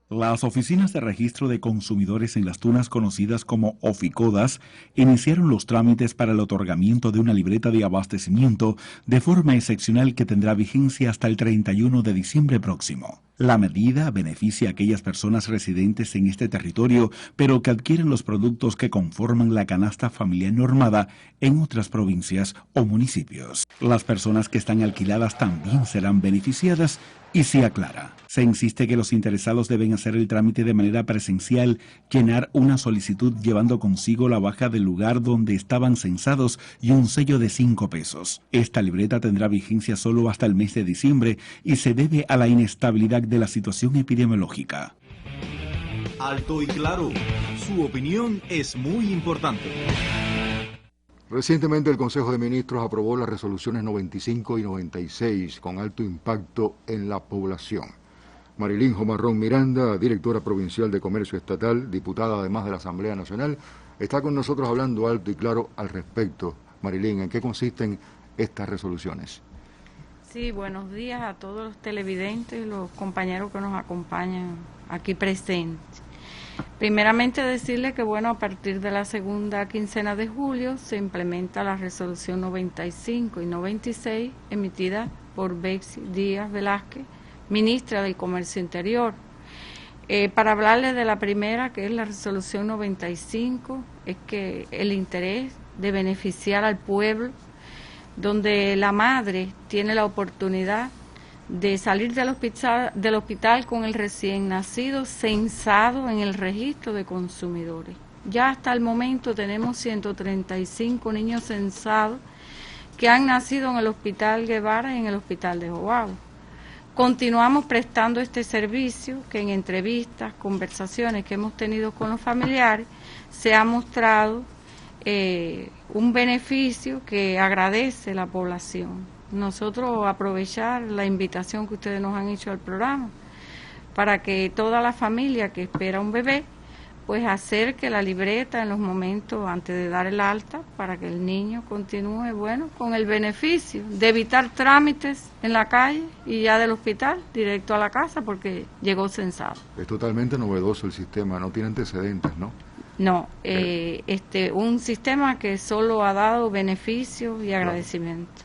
Las oficinas de registro de consumidores en Las Tunas, conocidas como Oficodas, iniciaron los trámites para el otorgamiento de una libreta de abastecimiento de forma excepcional que tendrá vigencia hasta el 31 de diciembre próximo. La medida beneficia a aquellas personas residentes en este territorio, pero que adquieren los productos que conforman la canasta familiar normada en otras provincias o municipios. Las personas que están alquiladas también serán beneficiadas y se aclara. Se insiste que los interesados deben hacer el trámite de manera presencial, llenar una solicitud llevando consigo la baja del lugar donde estaban censados y un sello de 5 pesos. Esta libreta tendrá vigencia solo hasta el mes de diciembre y se debe a la inestabilidad de la situación epidemiológica. Alto y claro, su opinión es muy importante. Recientemente el Consejo de Ministros aprobó las resoluciones 95 y 96 con alto impacto en la población. Marilyn Jomarrón Miranda, directora provincial de Comercio Estatal, diputada además de la Asamblea Nacional, está con nosotros hablando alto y claro al respecto. Marilyn, ¿en qué consisten estas resoluciones? Sí, buenos días a todos los televidentes, los compañeros que nos acompañan aquí presentes. Primeramente decirle que bueno, a partir de la segunda quincena de julio se implementa la resolución 95 y 96 emitida por Betsy Díaz Velázquez, ministra del Comercio Interior. Para hablarles de la primera, que es la resolución 95, es que el interés de beneficiar al pueblo, donde la madre tiene la oportunidad de salir del hospital con el recién nacido censado en el registro de consumidores. Ya hasta el momento tenemos 135 niños censados que han nacido en el Hospital Guevara y en el Hospital de Joao. Continuamos prestando este servicio que en entrevistas, conversaciones que hemos tenido con los familiares se ha mostrado un beneficio que agradece la población. Nosotros aprovechar la invitación que ustedes nos han hecho al programa para que toda la familia que espera un bebé pues acerque la libreta en los momentos antes de dar el alta para que el niño continúe, bueno, con el beneficio de evitar trámites en la calle y ya del hospital directo a la casa porque llegó censado. Es totalmente novedoso el sistema, no tiene antecedentes, ¿no? No, un sistema que solo ha dado beneficios y agradecimiento.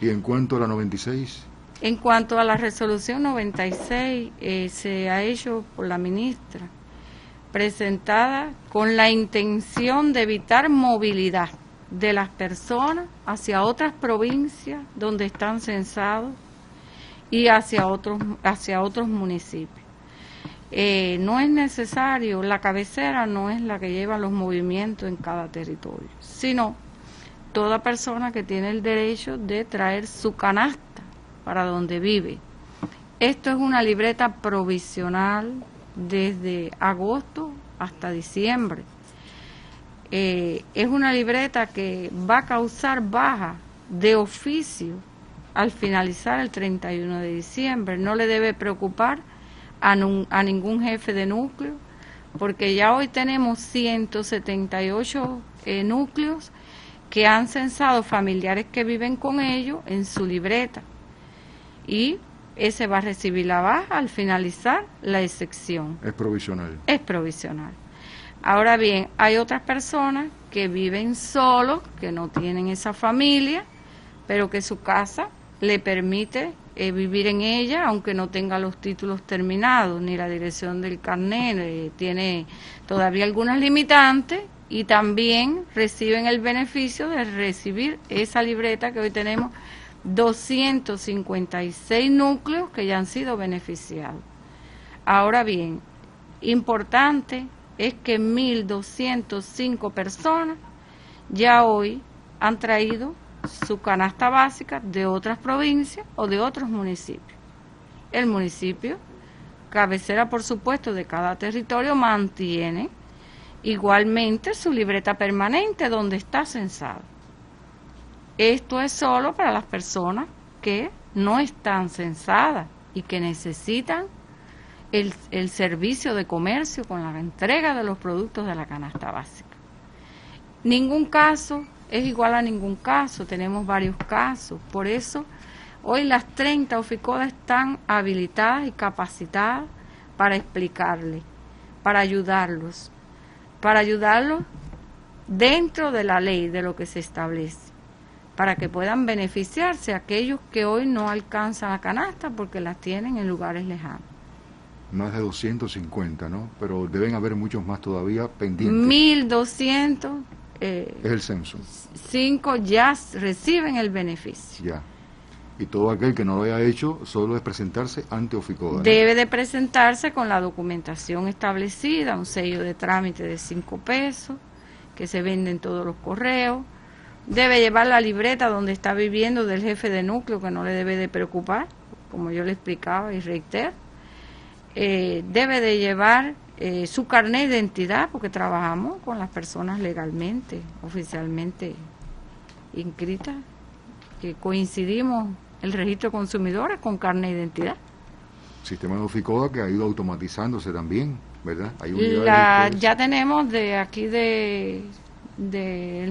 ¿Y en cuanto a la 96? En cuanto a la resolución 96, se ha hecho por la ministra, presentada con la intención de evitar movilidad de las personas hacia otras provincias donde están censados y hacia otros municipios. No es necesario, la cabecera no es la que lleva los movimientos en cada territorio, sino toda persona que tiene el derecho de traer su canasta para donde vive. Esto es una libreta provisional desde agosto hasta diciembre. Es una libreta que va a causar baja de oficio al finalizar el 31 de diciembre. No le debe preocupar a ningún jefe de núcleo, porque ya hoy tenemos 178 núcleos que han censado familiares que viven con ellos en su libreta. Y ese va a recibir la baja al finalizar la excepción. Es provisional. Es provisional. Ahora bien, hay otras personas que viven solos, que no tienen esa familia, pero que su casa le permite vivir en ella, aunque no tenga los títulos terminados, ni la dirección del carnet, tiene todavía algunas limitantes, y también reciben el beneficio de recibir esa libreta que hoy tenemos 256 núcleos que ya han sido beneficiados. Ahora bien, importante es que 1.205 personas ya hoy han traído su canasta básica de otras provincias o de otros municipios. El municipio, cabecera por supuesto de cada territorio, mantiene igualmente su libreta permanente donde está censado. Esto es solo para las personas que no están censadas y que necesitan el servicio de comercio con la entrega de los productos de la canasta básica. Ningún caso es igual a ningún caso, tenemos varios casos, por eso hoy las 30 oficodas están habilitadas y capacitadas para explicarles, para ayudarlos dentro de la ley, de lo que se establece, para que puedan beneficiarse aquellos que hoy no alcanzan la canasta porque las tienen en lugares lejanos. Más de 250, ¿no? Pero deben haber muchos más todavía pendientes. 1.200. Es el censo. 5 ya reciben el beneficio. Ya. Y todo aquel que no lo haya hecho, solo es presentarse ante Oficoda, ¿no? Debe de presentarse con la documentación establecida, un sello de trámite de 5 pesos, que se vende en todos los correos. Debe llevar la libreta donde está viviendo del jefe de núcleo, que no le debe de preocupar, como yo le explicaba y reitero. Debe de llevar su carnet de identidad, porque trabajamos con las personas legalmente, oficialmente inscritas, que coincidimos el registro de consumidores con carnet de identidad. Sistema de Oficoda que ha ido automatizándose también, ¿verdad? Hay ya tenemos de aquí del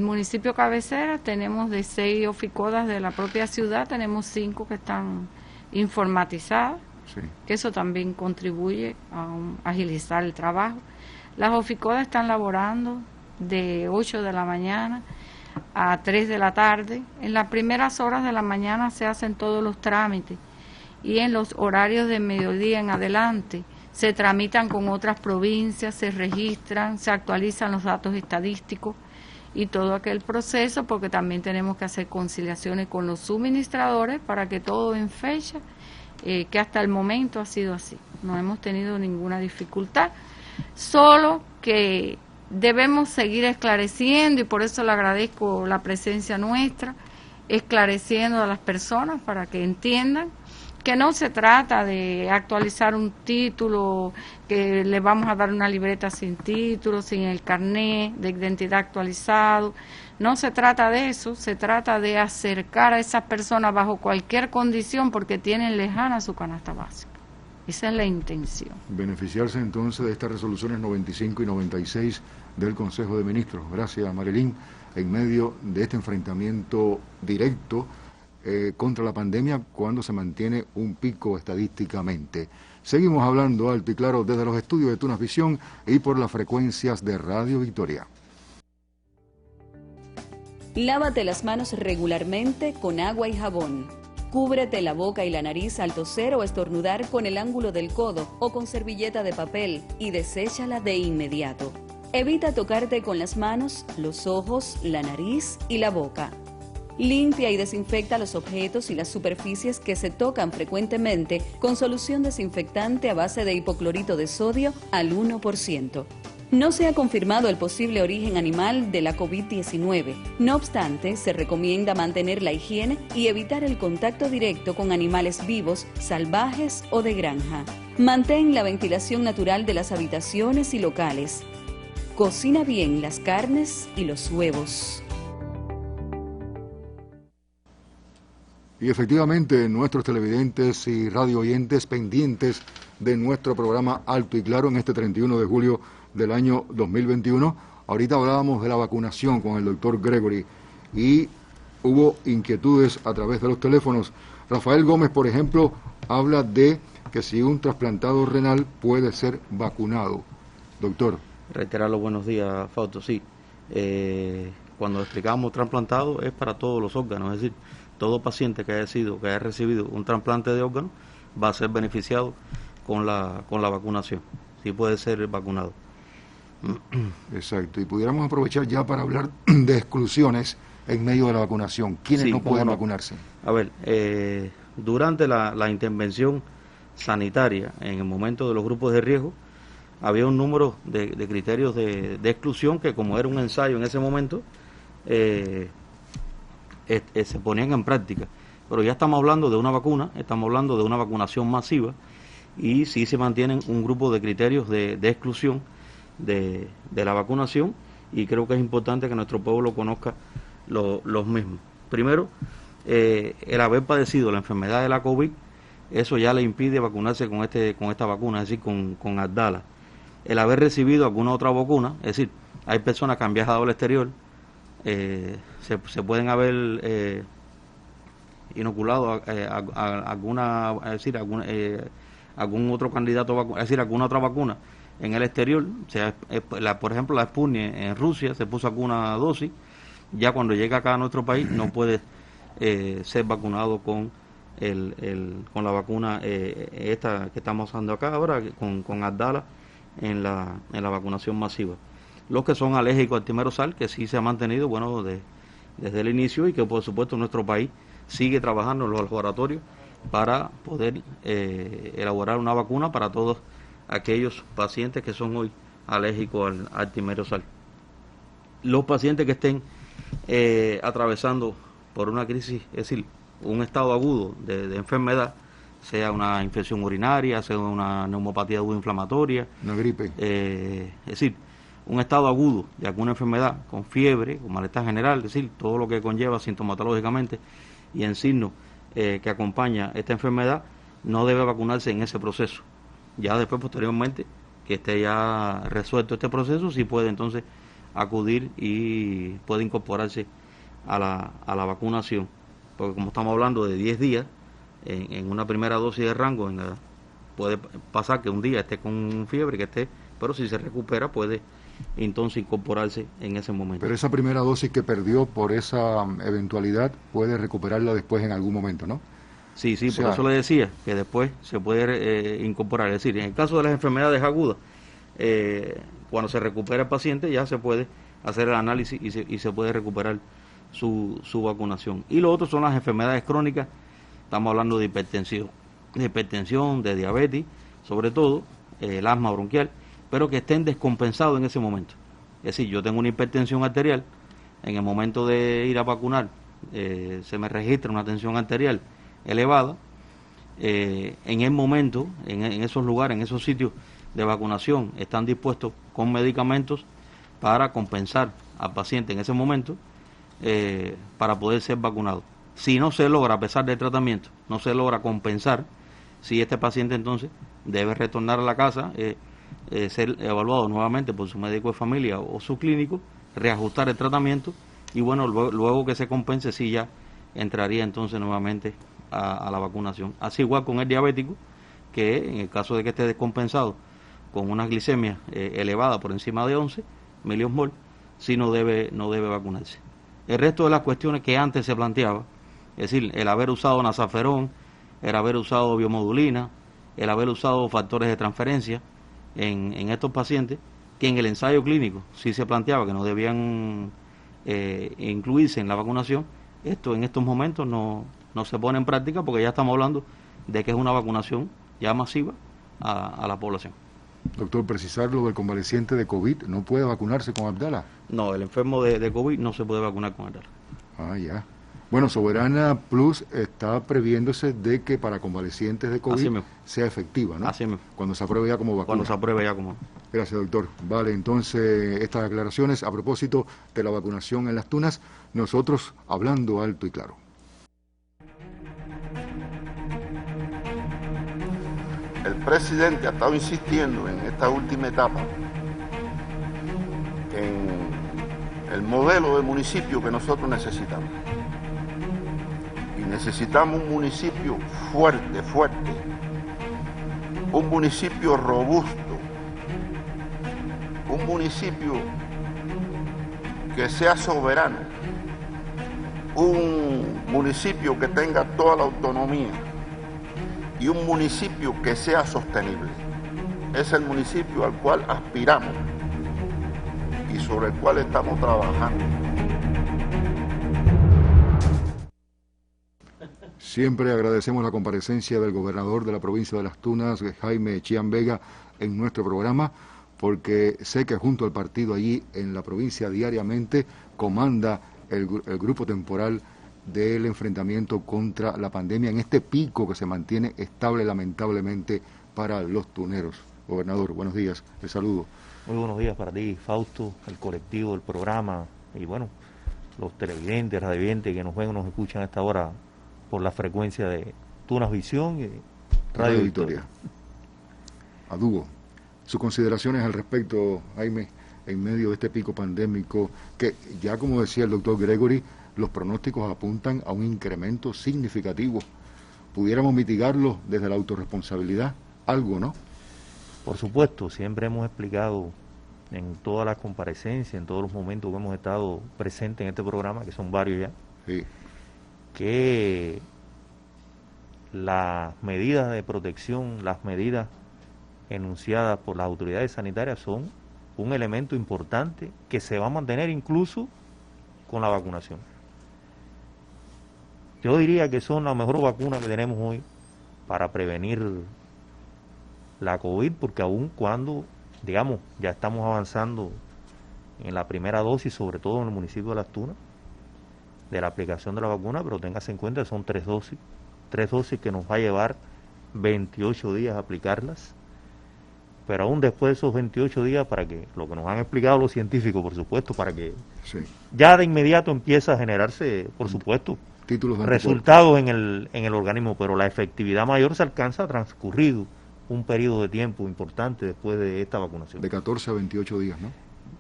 municipio cabecera, tenemos de 6 Oficodas de la propia ciudad, tenemos 5 que están informatizadas. Sí. Que eso también contribuye a agilizar el trabajo. Las Oficodas están laborando de 8 de la mañana a 3 de la tarde. En las primeras horas de la mañana se hacen todos los trámites y en los horarios de mediodía en adelante se tramitan con otras provincias, se registran, se actualizan los datos estadísticos y todo aquel proceso, porque también tenemos que hacer conciliaciones con los suministradores para que todo en fecha, que hasta el momento ha sido así. No hemos tenido ninguna dificultad, solo que debemos seguir esclareciendo, y por eso le agradezco la presencia nuestra, esclareciendo a las personas para que entiendan que no se trata de actualizar un título, que le vamos a dar una libreta sin título, sin el carnet de identidad actualizado. No se trata de eso, se trata de acercar a esas personas bajo cualquier condición porque tienen lejana su canasta básica. Esa es la intención. Beneficiarse entonces de estas resoluciones 95 y 96 del Consejo de Ministros. Gracias, Marilyn. En medio de este enfrentamiento directo contra la pandemia cuando se mantiene un pico estadísticamente. Seguimos hablando alto y claro desde los estudios de Tunas Visión y por las frecuencias de Radio Victoria. Lávate las manos regularmente con agua y jabón. Cúbrete la boca y la nariz al toser o estornudar con el ángulo del codo o con servilleta de papel y deséchala de inmediato. Evita tocarte con las manos, los ojos, la nariz y la boca. Limpia y desinfecta los objetos y las superficies que se tocan frecuentemente con solución desinfectante a base de hipoclorito de sodio al 1%. No se ha confirmado el posible origen animal de la COVID-19. No obstante, se recomienda mantener la higiene y evitar el contacto directo con animales vivos, salvajes o de granja. Mantén la ventilación natural de las habitaciones y locales. Cocina bien las carnes y los huevos. Y efectivamente, nuestros televidentes y radio oyentes pendientes de nuestro programa Alto y Claro en este 31 de julio del año 2021. Ahorita hablábamos de la vacunación con el doctor Gregory y hubo inquietudes a través de los teléfonos. Rafael Gómez, por ejemplo, habla de que si un trasplantado renal puede ser vacunado. Doctor. Reiterar los buenos días, Fausto. Sí, cuando explicamos trasplantado es para todos los órganos, es decir, todo paciente que haya recibido un trasplante de órgano va a ser beneficiado con la vacunación. Sí puede ser vacunado. Exacto. Y pudiéramos aprovechar ya para hablar de exclusiones en medio de la vacunación. ¿Quiénes no pueden vacunarse? A ver, durante la intervención sanitaria, en el momento de los grupos de riesgo, había un número de criterios de exclusión que, como era un ensayo en ese momento, se ponían en práctica. Pero ya estamos hablando de una vacuna, estamos hablando de una vacunación masiva, y sí se mantienen un grupo de criterios de exclusión de la vacunación, y creo que es importante que nuestro pueblo conozca los mismos. Primero, el haber padecido la enfermedad de la COVID, eso ya le impide vacunarse con esta vacuna, es decir, con Abdala. El haber recibido alguna otra vacuna, es decir, hay personas que han viajado al exterior, se pueden haber inoculado alguna, es decir, algún otro candidato, es decir, alguna otra vacuna en el exterior. O sea, por ejemplo, la Sputnik en Rusia se puso alguna dosis, ya cuando llega acá a nuestro país no puede ser vacunado con la vacuna esta que estamos usando acá ahora, con Abdala en la vacunación masiva. Los que son alérgicos al timerosal, que sí se ha mantenido, bueno, desde el inicio, y que por supuesto nuestro país sigue trabajando en los laboratorios para poder elaborar una vacuna para todos aquellos pacientes que son hoy alérgicos al timerosal. Los pacientes que estén atravesando por una crisis, es decir, un estado agudo de enfermedad, sea una infección urinaria, sea una neumopatía aguda inflamatoria, una gripe, es decir, un estado agudo de alguna enfermedad, con fiebre, con malestar general, es decir, todo lo que conlleva sintomatológicamente y en signos que acompaña esta enfermedad, no debe vacunarse en ese proceso. Ya después, posteriormente, que esté ya resuelto este proceso, sí puede entonces acudir y puede incorporarse a la vacunación, porque como estamos hablando de 10 días, en una primera dosis de rango, puede pasar que un día esté con fiebre, pero si se recupera puede entonces incorporarse en ese momento. Pero esa primera dosis que perdió por esa eventualidad puede recuperarla después en algún momento, ¿no? Sí, por eso le decía que después se puede incorporar. Es decir, en el caso de las enfermedades agudas, cuando se recupera el paciente ya se puede hacer el análisis y se puede recuperar su vacunación. Y lo otro son las enfermedades crónicas. Estamos hablando de hipertensión, de diabetes, sobre todo el asma bronquial, pero que estén descompensados en ese momento. Es decir, yo tengo una hipertensión arterial, en el momento de ir a vacunar se me registra una tensión arterial elevada, en el momento, en esos lugares, en esos sitios de vacunación, están dispuestos con medicamentos para compensar al paciente en ese momento para poder ser vacunado. Si no se logra, a pesar del tratamiento, no se logra compensar, si este paciente entonces debe retornar a la casa, ser evaluado nuevamente por su médico de familia o su clínico, reajustar el tratamiento y bueno, luego que se compense, sí ya entraría entonces nuevamente a la vacunación. Así igual con el diabético, que en el caso de que esté descompensado con una glicemia elevada por encima de 11 miliosmol, sí no debe vacunarse. El resto de las cuestiones que antes se planteaba, es decir, el haber usado nasaferón, el haber usado biomodulina, el haber usado factores de transferencia en estos pacientes, que en el ensayo clínico sí se planteaba que no debían incluirse en la vacunación, esto en estos momentos no se pone en práctica porque ya estamos hablando de que es una vacunación ya masiva a la población. Doctor, precisar lo del convaleciente de COVID, ¿no puede vacunarse con Abdala? No, el enfermo de COVID no se puede vacunar con Abdala. Ah, ya. Bueno, Soberana Plus está previéndose de que para convalecientes de COVID sea efectiva, ¿no? Así mismo. Cuando se apruebe ya como vacuna. Cuando se apruebe ya como. Gracias, doctor. Vale, entonces estas aclaraciones a propósito de la vacunación en Las Tunas, nosotros hablando alto y claro. El presidente ha estado insistiendo en esta última etapa en el modelo de municipio que nosotros necesitamos. Y necesitamos un municipio fuerte, un municipio robusto, un municipio que sea soberano, un municipio que tenga toda la autonomía y un municipio que sea sostenible. Es el municipio al cual aspiramos y sobre el cual estamos trabajando. Siempre agradecemos la comparecencia del gobernador de la provincia de Las Tunas, Jaime Chián Vega, en nuestro programa, porque sé que junto al partido allí en la provincia diariamente comanda el grupo temporal del enfrentamiento contra la pandemia en este pico que se mantiene estable lamentablemente para los tuneros. Gobernador, buenos días, les saludo. Muy buenos días para ti, Fausto, el colectivo, el programa y bueno, los televidentes, radiovidentes que nos ven o nos escuchan a esta hora por la frecuencia de Tunas Visión y Radio Victoria. Adubo, sus consideraciones al respecto, Jaime, en medio de este pico pandémico que ya como decía el doctor Gregory, los pronósticos apuntan a un incremento significativo. ¿Pudiéramos mitigarlo desde la autorresponsabilidad? Algo, ¿no? Por supuesto, siempre hemos explicado en todas las comparecencias, en todos los momentos que hemos estado presentes en este programa, que son varios ya, sí, que las medidas de protección, las medidas enunciadas por las autoridades sanitarias son un elemento importante que se va a mantener incluso con la vacunación. Yo diría que son la mejor vacuna que tenemos hoy para prevenir la COVID, porque aun cuando, digamos, ya estamos avanzando en la primera dosis, sobre todo en el municipio de Las Tunas, de la aplicación de la vacuna, pero téngase en cuenta que son 3 dosis que nos va a llevar 28 días aplicarlas, pero aún después de esos 28 días, para que, lo que nos han explicado los científicos, por supuesto, para que ya de inmediato empiece a generarse, por supuesto, resultados en el organismo, pero la efectividad mayor se alcanza transcurrido un periodo de tiempo importante después de esta vacunación. De 14 a 28 días, ¿no?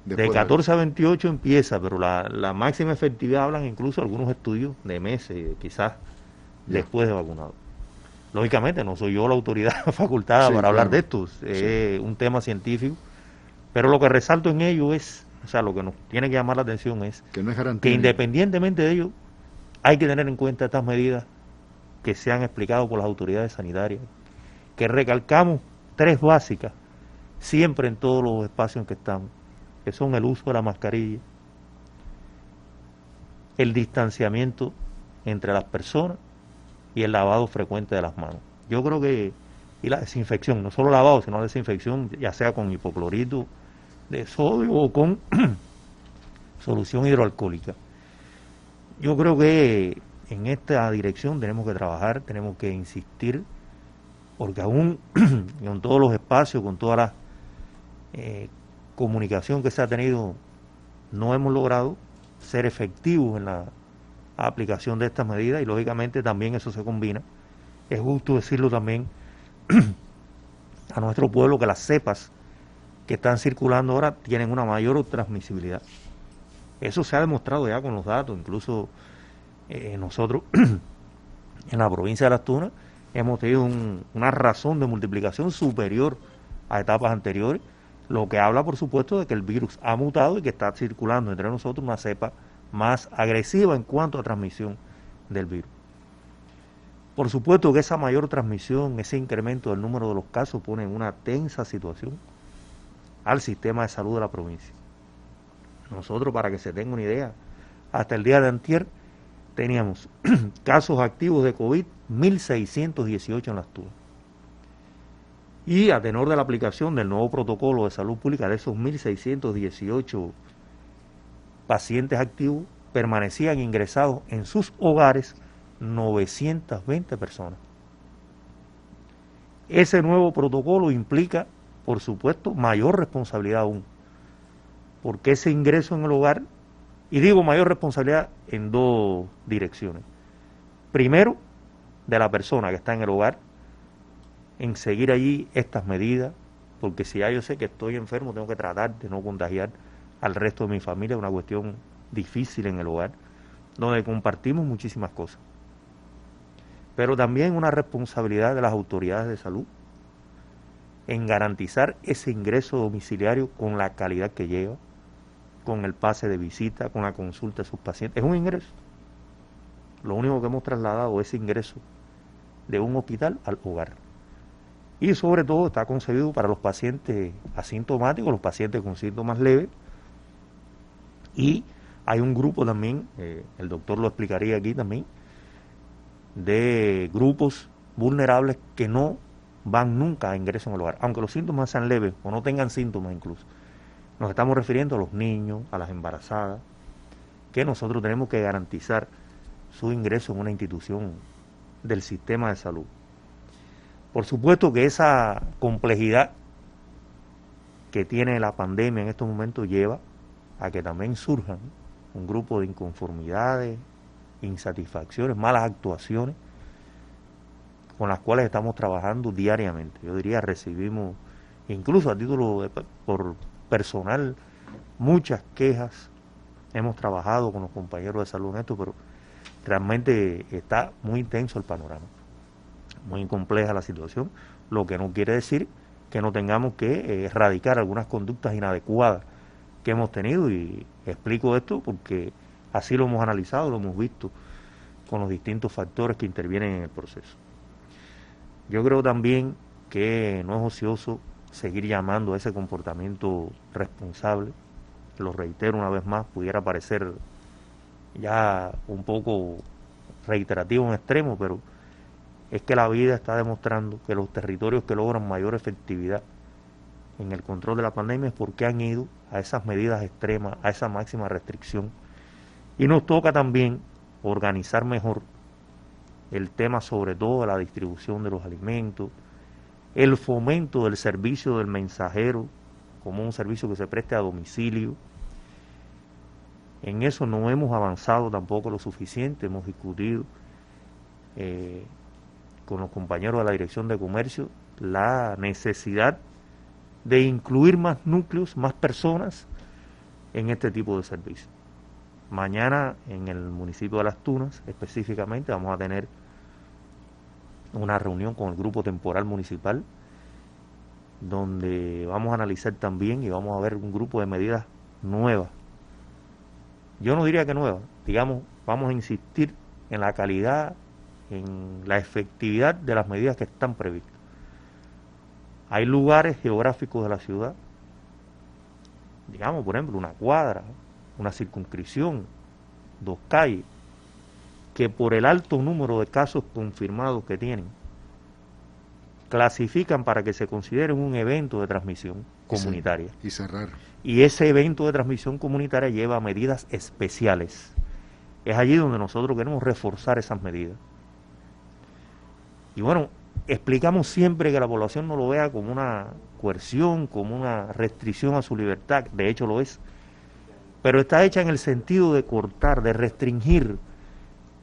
De 14 a 28 empieza, pero la máxima efectividad hablan incluso algunos estudios de meses, quizás después de vacunado. Lógicamente, no soy yo la autoridad facultada para hablar de esto, es un tema científico, pero lo que resalto en ello es, o sea, lo que nos tiene que llamar la atención es que no es garantía, que independientemente de ello, hay que tener en cuenta estas medidas que se han explicado por las autoridades sanitarias, que recalcamos 3 básicas, siempre en todos los espacios en que estamos, que son el uso de la mascarilla, el distanciamiento entre las personas y el lavado frecuente de las manos. Yo creo que, y la desinfección, no solo lavado, sino la desinfección, ya sea con hipoclorito de sodio o con solución hidroalcohólica. Yo creo que en esta dirección tenemos que trabajar, tenemos que insistir porque aún con todos los espacios, con toda la comunicación que se ha tenido, no hemos logrado ser efectivos en la aplicación de estas medidas, y lógicamente también eso se combina. Es justo decirlo también a nuestro pueblo, que las cepas que están circulando ahora tienen una mayor transmisibilidad. Eso se ha demostrado ya con los datos. Incluso nosotros en la provincia de Las Tunas hemos tenido una razón de multiplicación superior a etapas anteriores, lo que habla, por supuesto, de que el virus ha mutado y que está circulando entre nosotros una cepa más agresiva en cuanto a transmisión del virus. Por supuesto que esa mayor transmisión, ese incremento del número de los casos, pone en una tensa situación al sistema de salud de la provincia. Nosotros, para que se tenga una idea, hasta el día de antier teníamos casos activos de COVID 1.618 en Las Tunas. Y a tenor de la aplicación del nuevo protocolo de salud pública, de esos 1.618 pacientes activos, permanecían ingresados en sus hogares 920 personas. Ese nuevo protocolo implica, por supuesto, mayor responsabilidad aún, porque ese ingreso en el hogar, y digo mayor responsabilidad en dos direcciones. Primero, de la persona que está en el hogar, en seguir allí estas medidas, porque si ya yo sé que estoy enfermo, tengo que tratar de no contagiar al resto de mi familia, es una cuestión difícil en el hogar, donde compartimos muchísimas cosas. Pero también una responsabilidad de las autoridades de salud en garantizar ese ingreso domiciliario con la calidad que lleva, con el pase de visita, con la consulta de sus pacientes. Es un ingreso. Lo único que hemos trasladado es ese ingreso de un hospital al hogar. Y sobre todo está concebido para los pacientes asintomáticos, los pacientes con síntomas leves. Y hay un grupo también, el doctor lo explicaría aquí también, de grupos vulnerables que no van nunca a ingreso en el hogar, aunque los síntomas sean leves o no tengan síntomas incluso. Nos estamos refiriendo a los niños, a las embarazadas, que nosotros tenemos que garantizar su ingreso en una institución del sistema de salud. Por supuesto que esa complejidad que tiene la pandemia en estos momentos lleva a que también surjan un grupo de inconformidades, insatisfacciones, malas actuaciones, con las cuales estamos trabajando diariamente. Yo diría, recibimos, incluso a título por personal, muchas quejas. Hemos trabajado con los compañeros de salud en esto, pero realmente está muy intenso el panorama, muy compleja la situación, lo que no quiere decir que no tengamos que erradicar algunas conductas inadecuadas que hemos tenido, y explico esto porque así lo hemos analizado, lo hemos visto con los distintos factores que intervienen en el proceso. Yo creo también que no es ocioso seguir llamando a ese comportamiento responsable. Lo reitero una vez más, pudiera parecer ya un poco reiterativo en extremo, pero es que la vida está demostrando que los territorios que logran mayor efectividad en el control de la pandemia es porque han ido a esas medidas extremas, a esa máxima restricción. Y nos toca también organizar mejor el tema, sobre todo de la distribución de los alimentos, el fomento del servicio del mensajero como un servicio que se preste a domicilio. En eso no hemos avanzado tampoco lo suficiente. Hemos discutido con los compañeros de la Dirección de Comercio la necesidad de incluir más núcleos, más personas en este tipo de servicios. Mañana en el municipio de Las Tunas específicamente vamos a tener una reunión con el grupo temporal municipal, donde vamos a analizar también y vamos a ver un grupo de medidas nuevas. Yo no diría que nuevas, digamos, vamos a insistir en la calidad, en la efectividad de las medidas que están previstas. Hay lugares geográficos de la ciudad, digamos, por ejemplo, una cuadra, una circunscripción, 2 calles, que por el alto número de casos confirmados que tienen, clasifican para que se considere un evento de transmisión comunitaria. Y cerrar. Y ese evento de transmisión comunitaria lleva medidas especiales. Es allí donde nosotros queremos reforzar esas medidas. Y bueno, explicamos siempre que la población no lo vea como una coerción, como una restricción a su libertad, de hecho lo es, pero está hecha en el sentido de cortar, de restringir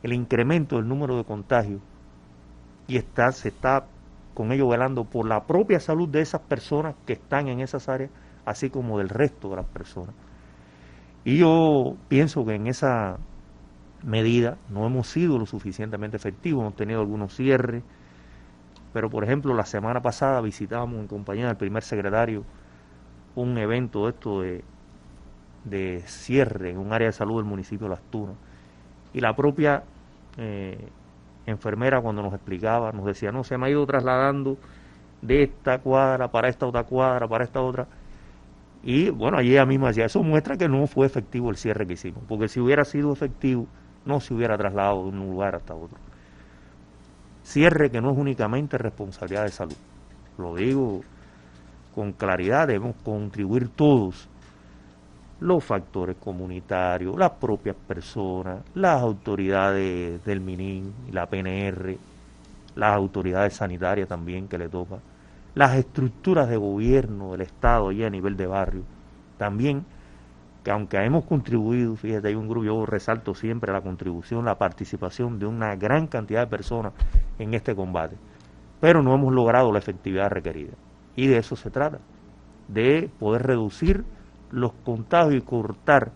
el incremento del número de contagios, y se está con ello velando por la propia salud de esas personas que están en esas áreas, así como del resto de las personas. Y yo pienso que en esa medida no hemos sido lo suficientemente efectivos, hemos tenido algunos cierres, pero por ejemplo la semana pasada visitábamos en compañía del primer secretario un evento de cierre en un área de salud del municipio de Las Tunas, y la propia enfermera cuando nos explicaba nos decía, no, se me ha ido trasladando de esta cuadra para esta otra cuadra, para esta otra, y bueno, allí ella misma decía, eso muestra que no fue efectivo el cierre que hicimos, porque si hubiera sido efectivo no se hubiera trasladado de un lugar hasta otro. Cierre que no es únicamente responsabilidad de salud, lo digo con claridad, debemos contribuir todos, los factores comunitarios, las propias personas, las autoridades del MININ, la PNR, las autoridades sanitarias también que le toca, las estructuras de gobierno del Estado y a nivel de barrio, también, que aunque hemos contribuido, fíjate, hay un grupo, yo resalto siempre la contribución, la participación de una gran cantidad de personas en este combate, pero no hemos logrado la efectividad requerida, y de eso se trata, de poder reducir los contagios y cortar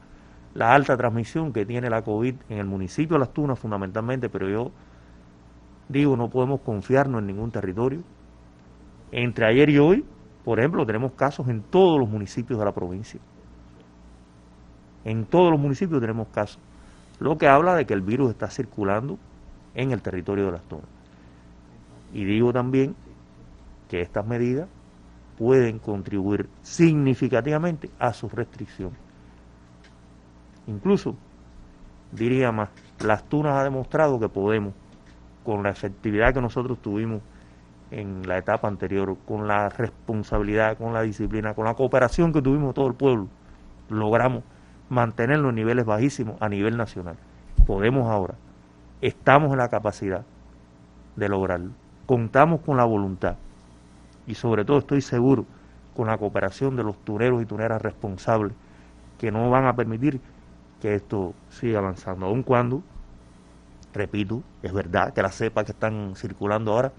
la alta transmisión que tiene la COVID en el municipio de Las Tunas fundamentalmente, pero yo digo, no podemos confiarnos en ningún territorio. Entre ayer y hoy, por ejemplo, tenemos casos en todos los municipios de la provincia. En todos los municipios tenemos casos, lo que habla de que el virus está circulando en el territorio de Las Tunas. Y digo también que estas medidas pueden contribuir significativamente a su restricción. Incluso, diría más, Las Tunas ha demostrado que podemos, con la efectividad que nosotros tuvimos en la etapa anterior, con la responsabilidad, con la disciplina, con la cooperación que tuvimos todo el pueblo, logramos mantener los niveles bajísimos a nivel nacional. Podemos ahora, estamos en la capacidad de lograrlo, contamos con la voluntad, y sobre todo estoy seguro con la cooperación de los tuneros y tuneras responsables que no van a permitir que esto siga avanzando, aun cuando, repito, es verdad que las cepas que están circulando ahora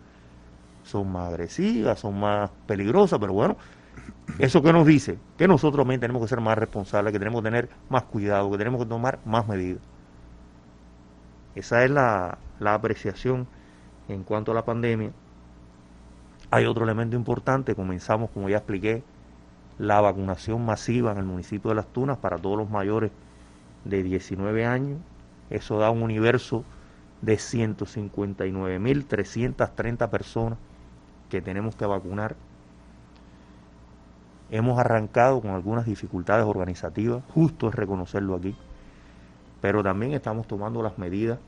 son más agresivas, son más peligrosas, pero bueno, eso que nos dice que nosotros también tenemos que ser más responsables, que tenemos que tener más cuidado, que tenemos que tomar más medidas. Esa es la apreciación en cuanto a la pandemia. Hay otro elemento importante, comenzamos, como ya expliqué, la vacunación masiva en el municipio de Las Tunas para todos los mayores de 19 años. Eso da un universo de 159.330 personas que tenemos que vacunar. Hemos arrancado con algunas dificultades organizativas, justo es reconocerlo aquí, pero también estamos tomando las medidas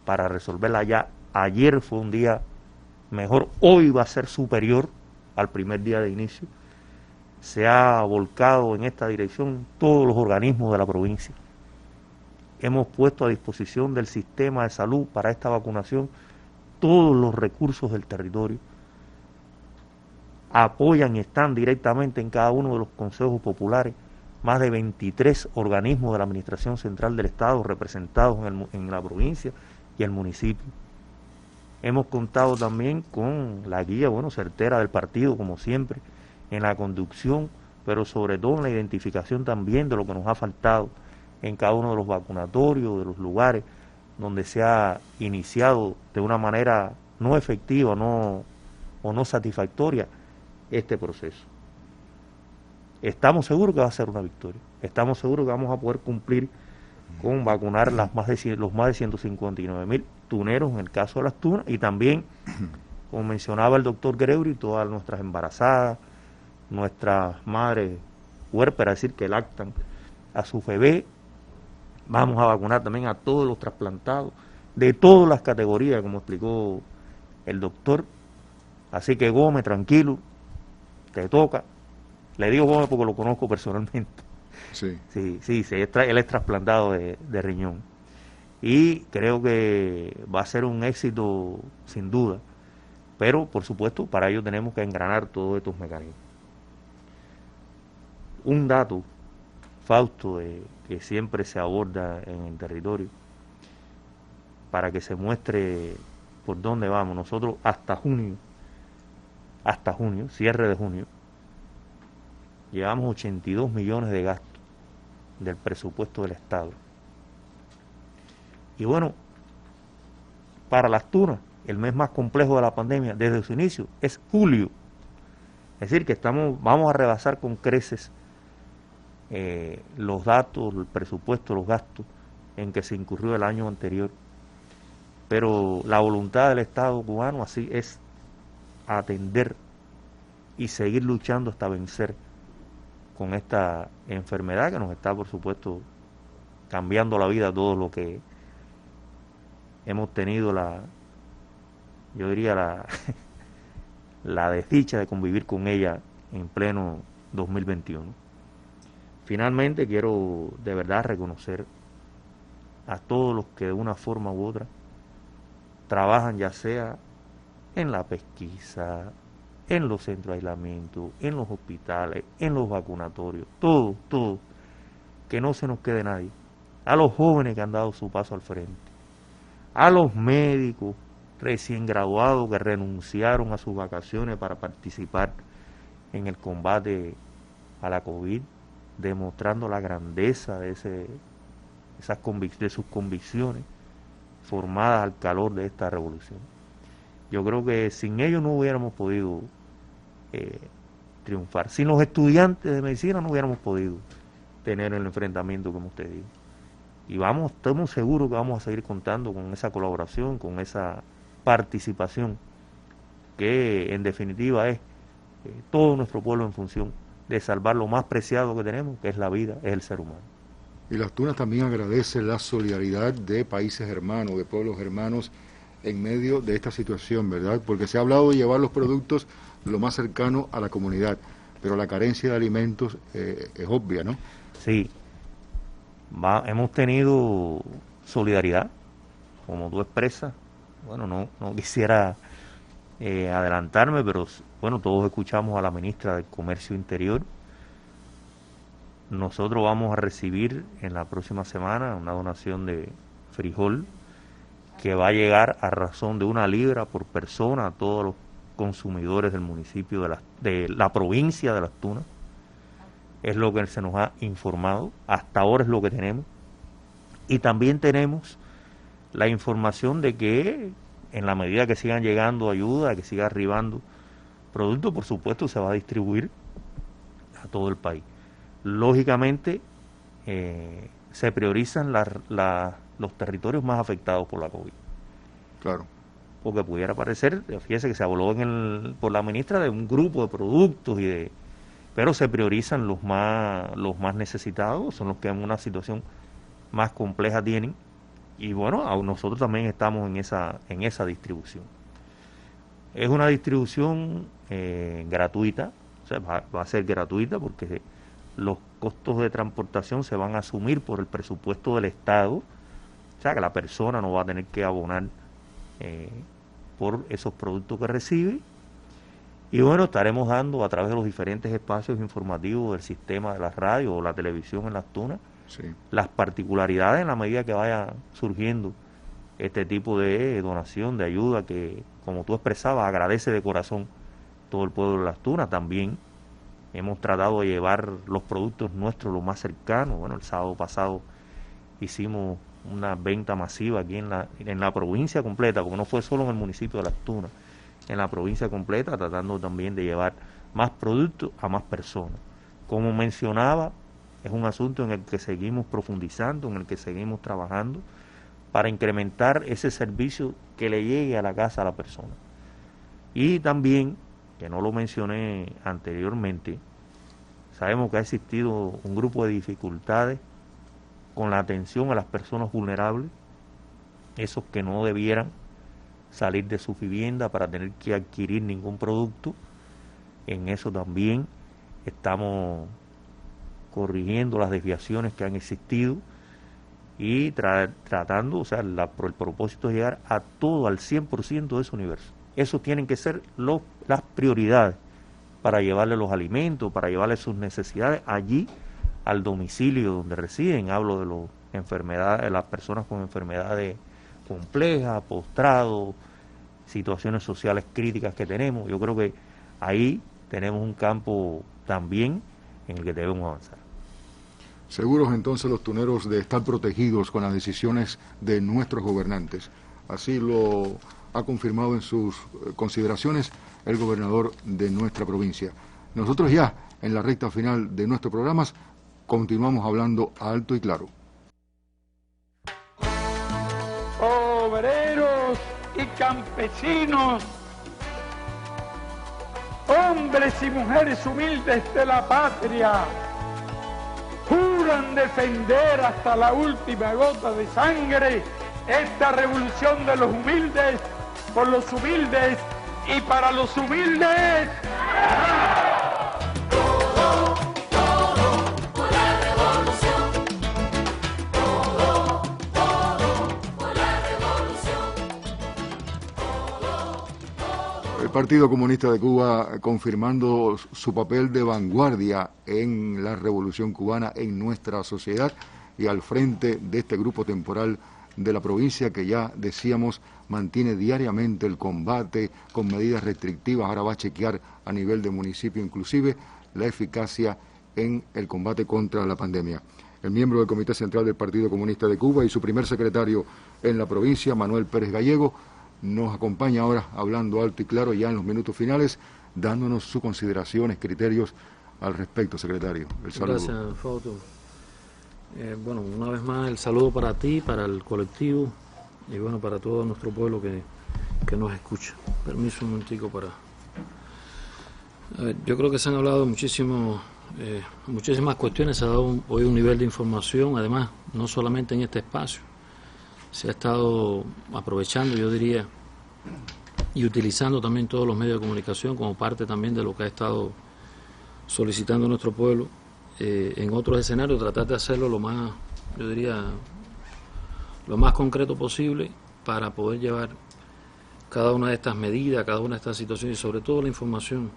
para resolverla ya. Ayer fue un día mejor, hoy va a ser superior al primer día de inicio. Se ha volcado en esta dirección todos los organismos de la provincia. Hemos puesto a disposición del sistema de salud para esta vacunación todos los recursos del territorio. Apoyan y están directamente en cada uno de los consejos populares más de 23 organismos de la Administración Central del Estado representados en la provincia y el municipio. Hemos contado también con la guía, certera del partido, como siempre, en la conducción, pero sobre todo en la identificación también de lo que nos ha faltado en cada uno de los vacunatorios, de los lugares donde se ha iniciado de una manera no efectiva o no satisfactoria este proceso. Estamos seguros que va a ser una victoria. Estamos seguros que vamos a poder cumplir con vacunar los más de 159.000 tuneros en el caso de Las Tunas, y también, como mencionaba el doctor Gregory, todas nuestras embarazadas, nuestras madres huérperas, es decir, que lactan a sus bebés. Vamos a vacunar también a todos los trasplantados, de todas las categorías, como explicó el doctor. Así que Gómez, tranquilo, te toca. Le digo Gómez porque lo conozco personalmente. Sí, él es trasplantado de riñón. Y creo que va a ser un éxito, sin duda, Pero, por supuesto, para ello tenemos que engranar todos estos mecanismos. Un dato, Fausto, que siempre se aborda en el territorio, para que se muestre por dónde vamos. Nosotros hasta junio, cierre de junio, llevamos 82 millones de gastos del presupuesto del Estado. Y bueno, para las tunas, el mes más complejo de la pandemia desde su inicio es julio. Es decir, que vamos a rebasar con creces los datos, el presupuesto, los gastos en que se incurrió el año anterior. Pero la voluntad del Estado cubano así es atender y seguir luchando hasta vencer con esta enfermedad que nos está, por supuesto, cambiando la vida a todos los que hemos tenido la desdicha de convivir con ella en pleno 2021. Finalmente quiero de verdad reconocer a todos los que de una forma u otra trabajan, ya sea en la pesquisa, en los centros de aislamiento, en los hospitales, en los vacunatorios, todo, que no se nos quede nadie. A los jóvenes que han dado su paso al frente, a los médicos recién graduados que renunciaron a sus vacaciones para participar en el combate a la COVID, demostrando la grandeza de sus convicciones formadas al calor de esta revolución. Yo creo que sin ellos no hubiéramos podido triunfar. Sin los estudiantes de medicina no hubiéramos podido tener el enfrentamiento que hemos tenido. Y estamos seguros que vamos a seguir contando con esa colaboración, con esa participación, que en definitiva es todo nuestro pueblo en función de salvar lo más preciado que tenemos, que es la vida, es el ser humano. Y Las Tunas también agradece la solidaridad de países hermanos, de pueblos hermanos, en medio de esta situación, ¿verdad? Porque se ha hablado de llevar los productos lo más cercano a la comunidad, pero la carencia de alimentos es obvia, ¿no? Sí. Hemos tenido solidaridad, como tú expresas. Bueno, no quisiera adelantarme, pero bueno, todos escuchamos a la ministra del Comercio Interior. Nosotros vamos a recibir en la próxima semana una donación de frijol que va a llegar a razón de 1 libra por persona a todos los consumidores del municipio de la provincia de Las Tunas. Es lo que se nos ha informado, hasta ahora es lo que tenemos. Y también tenemos la información de que en la medida que sigan llegando ayuda, que siga arribando productos, por supuesto se va a distribuir a todo el país. Lógicamente se priorizan los territorios más afectados por la COVID. Claro. Porque pudiera parecer, fíjese que se habló por la ministra de un grupo de productos pero se priorizan los más necesitados, son los que en una situación más compleja tienen, y bueno, nosotros también estamos en esa distribución. Es una distribución gratuita, o sea, va a ser gratuita porque los costos de transportación se van a asumir por el presupuesto del Estado, o sea que la persona no va a tener que abonar por esos productos que recibe. Y bueno, estaremos dando a través de los diferentes espacios informativos del sistema de la radio o la televisión en Las Tunas, sí, las particularidades en la medida que vaya surgiendo este tipo de donación, de ayuda que, como tú expresabas, agradece de corazón todo el pueblo de Las Tunas. También hemos tratado de llevar los productos nuestros lo más cercanos. Bueno, el sábado pasado hicimos una venta masiva aquí en la provincia completa, como no fue solo en el municipio de Las Tunas, en la provincia completa, tratando también de llevar más productos a más personas. Como mencionaba, es un asunto en el que seguimos profundizando, en el que seguimos trabajando para incrementar ese servicio que le llegue a la casa a la persona. Y también, que no lo mencioné anteriormente, sabemos que ha existido un grupo de dificultades con la atención a las personas vulnerables, esos que no debieran salir de su vivienda para tener que adquirir ningún producto. En eso también estamos corrigiendo las desviaciones que han existido y tratando, o sea, el propósito es llegar a todo, al 100% de ese universo. Esos tienen que ser las prioridades para llevarle los alimentos, para llevarle sus necesidades allí al domicilio donde residen. Hablo de las personas con enfermedades complejas, postrados, situaciones sociales críticas que tenemos. Yo creo que ahí tenemos un campo también en el que debemos avanzar. Seguros entonces los tuneros de estar protegidos con las decisiones de nuestros gobernantes. Así lo ha confirmado en sus consideraciones el gobernador de nuestra provincia. Nosotros ya en la recta final de nuestros programas continuamos hablando alto y claro. Obreros y campesinos, hombres y mujeres humildes de la patria, juran defender hasta la última gota de sangre esta revolución de los humildes, por los humildes y para los humildes. El Partido Comunista de Cuba confirmando su papel de vanguardia en la revolución cubana en nuestra sociedad y al frente de este grupo temporal de la provincia que ya decíamos mantiene diariamente el combate con medidas restrictivas. Ahora va a chequear a nivel de municipio inclusive la eficacia en el combate contra la pandemia. El miembro del Comité Central del Partido Comunista de Cuba y su primer secretario en la provincia, Manuel Pérez Gallego, nos acompaña ahora hablando alto y claro ya en los minutos finales, dándonos sus consideraciones, criterios al respecto, secretario. El saludo. Gracias, Fausto. Bueno, una vez más el saludo para ti, para el colectivo y bueno, para todo nuestro pueblo que nos escucha. Permiso un momentico para... A ver, yo creo que se han hablado muchísimas cuestiones, se ha dado hoy un nivel de información, además, no solamente en este espacio, se ha estado aprovechando, yo diría, y utilizando también todos los medios de comunicación como parte también de lo que ha estado solicitando nuestro pueblo. En otros escenarios tratar de hacerlo lo más, yo diría, lo más concreto posible para poder llevar cada una de estas medidas, cada una de estas situaciones y sobre todo la información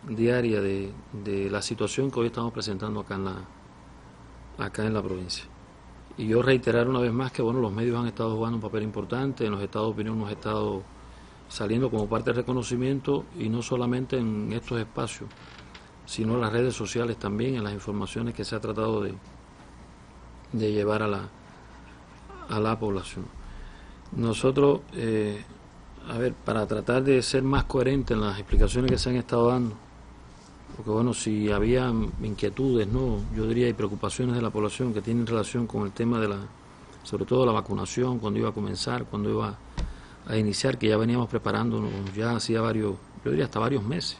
diaria de la situación que hoy estamos presentando acá en la provincia. Y yo reiterar una vez más que bueno, los medios han estado jugando un papel importante, en los estados de opinión hemos estado saliendo como parte del reconocimiento y no solamente en estos espacios, sino en las redes sociales también, en las informaciones que se ha tratado de llevar a la población. Nosotros, a ver, para tratar de ser más coherentes en las explicaciones que se han estado dando, porque bueno, si había inquietudes, ¿no? Yo diría, y preocupaciones de la población que tienen relación con el tema de sobre todo la vacunación, cuando iba a comenzar, cuando iba a iniciar, que ya veníamos preparándonos ya hacía varios, yo diría hasta varios meses,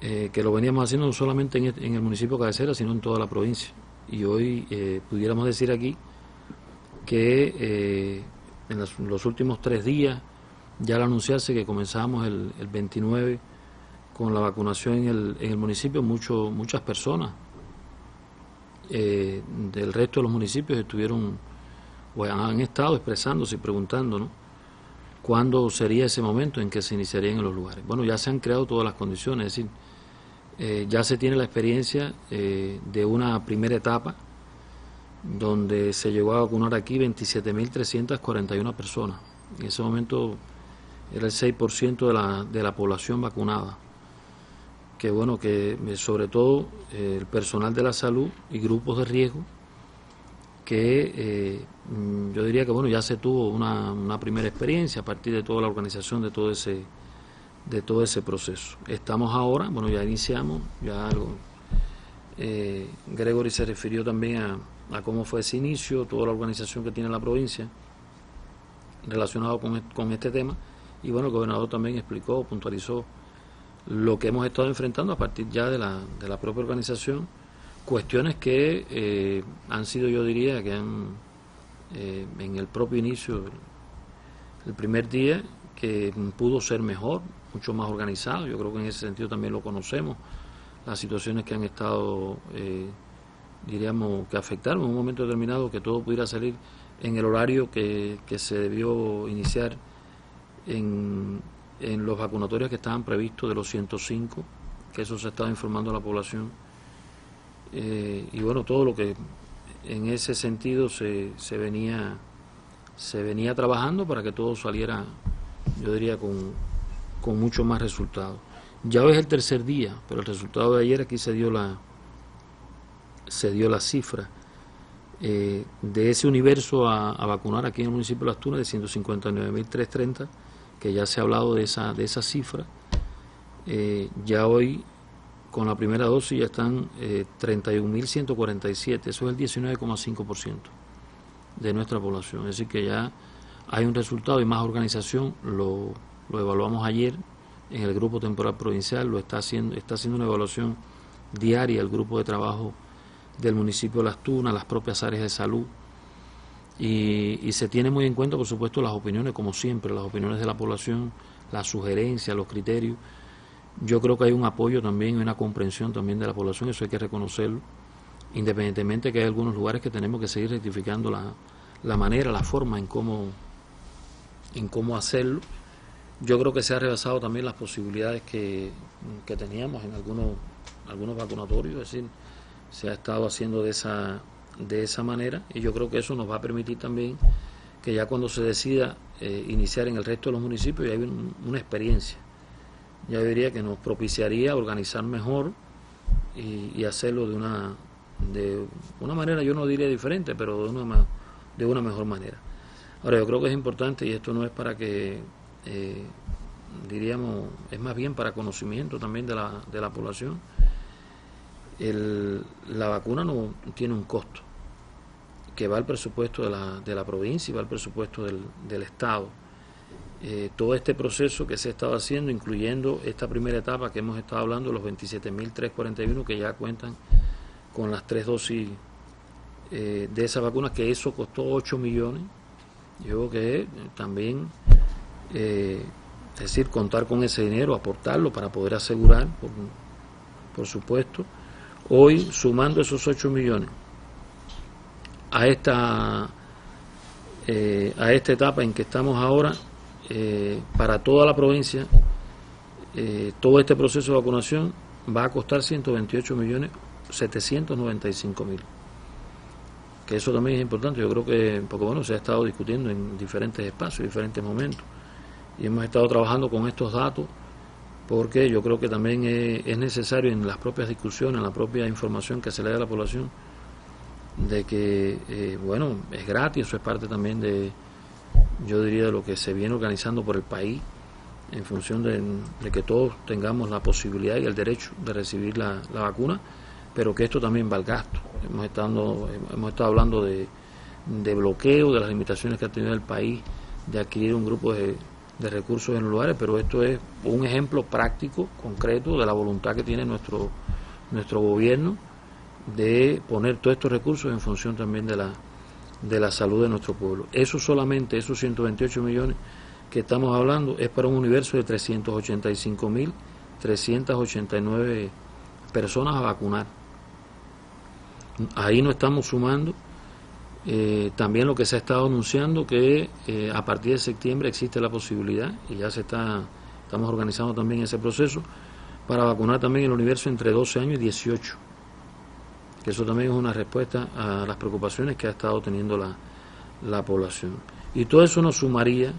que lo veníamos haciendo no solamente en el municipio de cabecera, sino en toda la provincia. Y hoy pudiéramos decir aquí que en los últimos 3 días, ya al anunciarse que comenzábamos el 29 con la vacunación en el municipio, muchas personas del resto de los municipios estuvieron o han estado expresándose y preguntando, ¿no?, cuándo sería ese momento en que se iniciarían en los lugares. Bueno, ya se han creado todas las condiciones, es decir, ya se tiene la experiencia de una primera etapa donde se llegó a vacunar aquí 27.341 personas. En ese momento era el 6% de la población vacunada. Que bueno, que sobre todo el personal de la salud y grupos de riesgo, que yo diría que bueno, ya se tuvo una primera experiencia a partir de toda la organización de todo ese proceso. Estamos ahora, bueno, ya iniciamos, ya algo. Gregory se refirió también a cómo fue ese inicio, toda la organización que tiene la provincia relacionado con este tema, y bueno, el gobernador también explicó, puntualizó lo que hemos estado enfrentando a partir ya de la propia organización, cuestiones que han sido, yo diría, que en el propio inicio, el primer día, que pudo ser mejor, mucho más organizado. Yo creo que en ese sentido también lo conocemos, las situaciones que han estado, diríamos, que afectaron en un momento determinado que todo pudiera salir en el horario que se debió iniciar en en los vacunatorios que estaban previstos de los 105, que eso se estaba informando a la población. Y bueno, todo lo que en ese sentido se venía trabajando para que todo saliera, yo diría, con mucho más resultados. Ya hoy es el tercer día, pero el resultado de ayer aquí se dio la cifra de ese universo a vacunar aquí en el municipio de Las Tunas, de 159.330, que ya se ha hablado de esa cifra. Ya hoy, con la primera dosis, ya están 31.147, eso es el 19,5% de nuestra población. Es decir, que ya hay un resultado y más organización. Lo evaluamos ayer en el grupo temporal provincial, está haciendo una evaluación diaria el grupo de trabajo del municipio de Las Tunas, las propias áreas de salud, y se tiene muy en cuenta, por supuesto, las opiniones, como siempre, las opiniones de la población, las sugerencias, los criterios. Yo creo que hay un apoyo también y una comprensión también de la población, eso hay que reconocerlo, independientemente de que hay algunos lugares que tenemos que seguir rectificando la manera, la forma en cómo hacerlo. Yo creo que se ha rebasado también las posibilidades que teníamos en algunos vacunatorios, es decir, se ha estado haciendo de esa manera, y yo creo que eso nos va a permitir también que ya cuando se decida iniciar en el resto de los municipios ya hay una experiencia. Ya diría que nos propiciaría organizar mejor y hacerlo de una manera, yo no diría diferente, pero de una mejor manera. Ahora, yo creo que es importante, y esto no es para que, diríamos, es más bien para conocimiento también de la población. La vacuna no tiene un costo, que va al presupuesto de la provincia y va al presupuesto del Estado. Todo este proceso que se ha estado haciendo, incluyendo esta primera etapa que hemos estado hablando, los 27.341 que ya cuentan con las 3 dosis de esa vacuna, que eso costó 8 millones. Yo creo que también, es decir, contar con ese dinero, aportarlo para poder asegurar, por supuesto. Hoy, sumando esos 8 millones a esta etapa en que estamos ahora, para toda la provincia, todo este proceso de vacunación va a costar 128.795.000. Que eso también es importante, yo creo que, porque bueno, se ha estado discutiendo en diferentes espacios, diferentes momentos, y hemos estado trabajando con estos datos, porque yo creo que también es necesario en las propias discusiones, en la propia información que se le da a la población, de que, bueno, es gratis, eso es parte también yo diría, de lo que se viene organizando por el país, en función de que todos tengamos la posibilidad y el derecho de recibir la vacuna, pero que esto también va al gasto. Hemos estado hablando de bloqueo, de las limitaciones que ha tenido el país de adquirir un grupo de recursos en los lugares, pero esto es un ejemplo práctico, concreto, de la voluntad que tiene nuestro gobierno de poner todos estos recursos en función también de la salud de nuestro pueblo. Eso solamente, esos 128 millones que estamos hablando, es para un universo de 385.389 personas a vacunar. Ahí no estamos sumando también lo que se ha estado anunciando, que a partir de septiembre existe la posibilidad, y ya estamos organizando también ese proceso, para vacunar también el universo entre 12 años y 18. Que eso también es una respuesta a las preocupaciones que ha estado teniendo la población. Y todo eso nos sumaría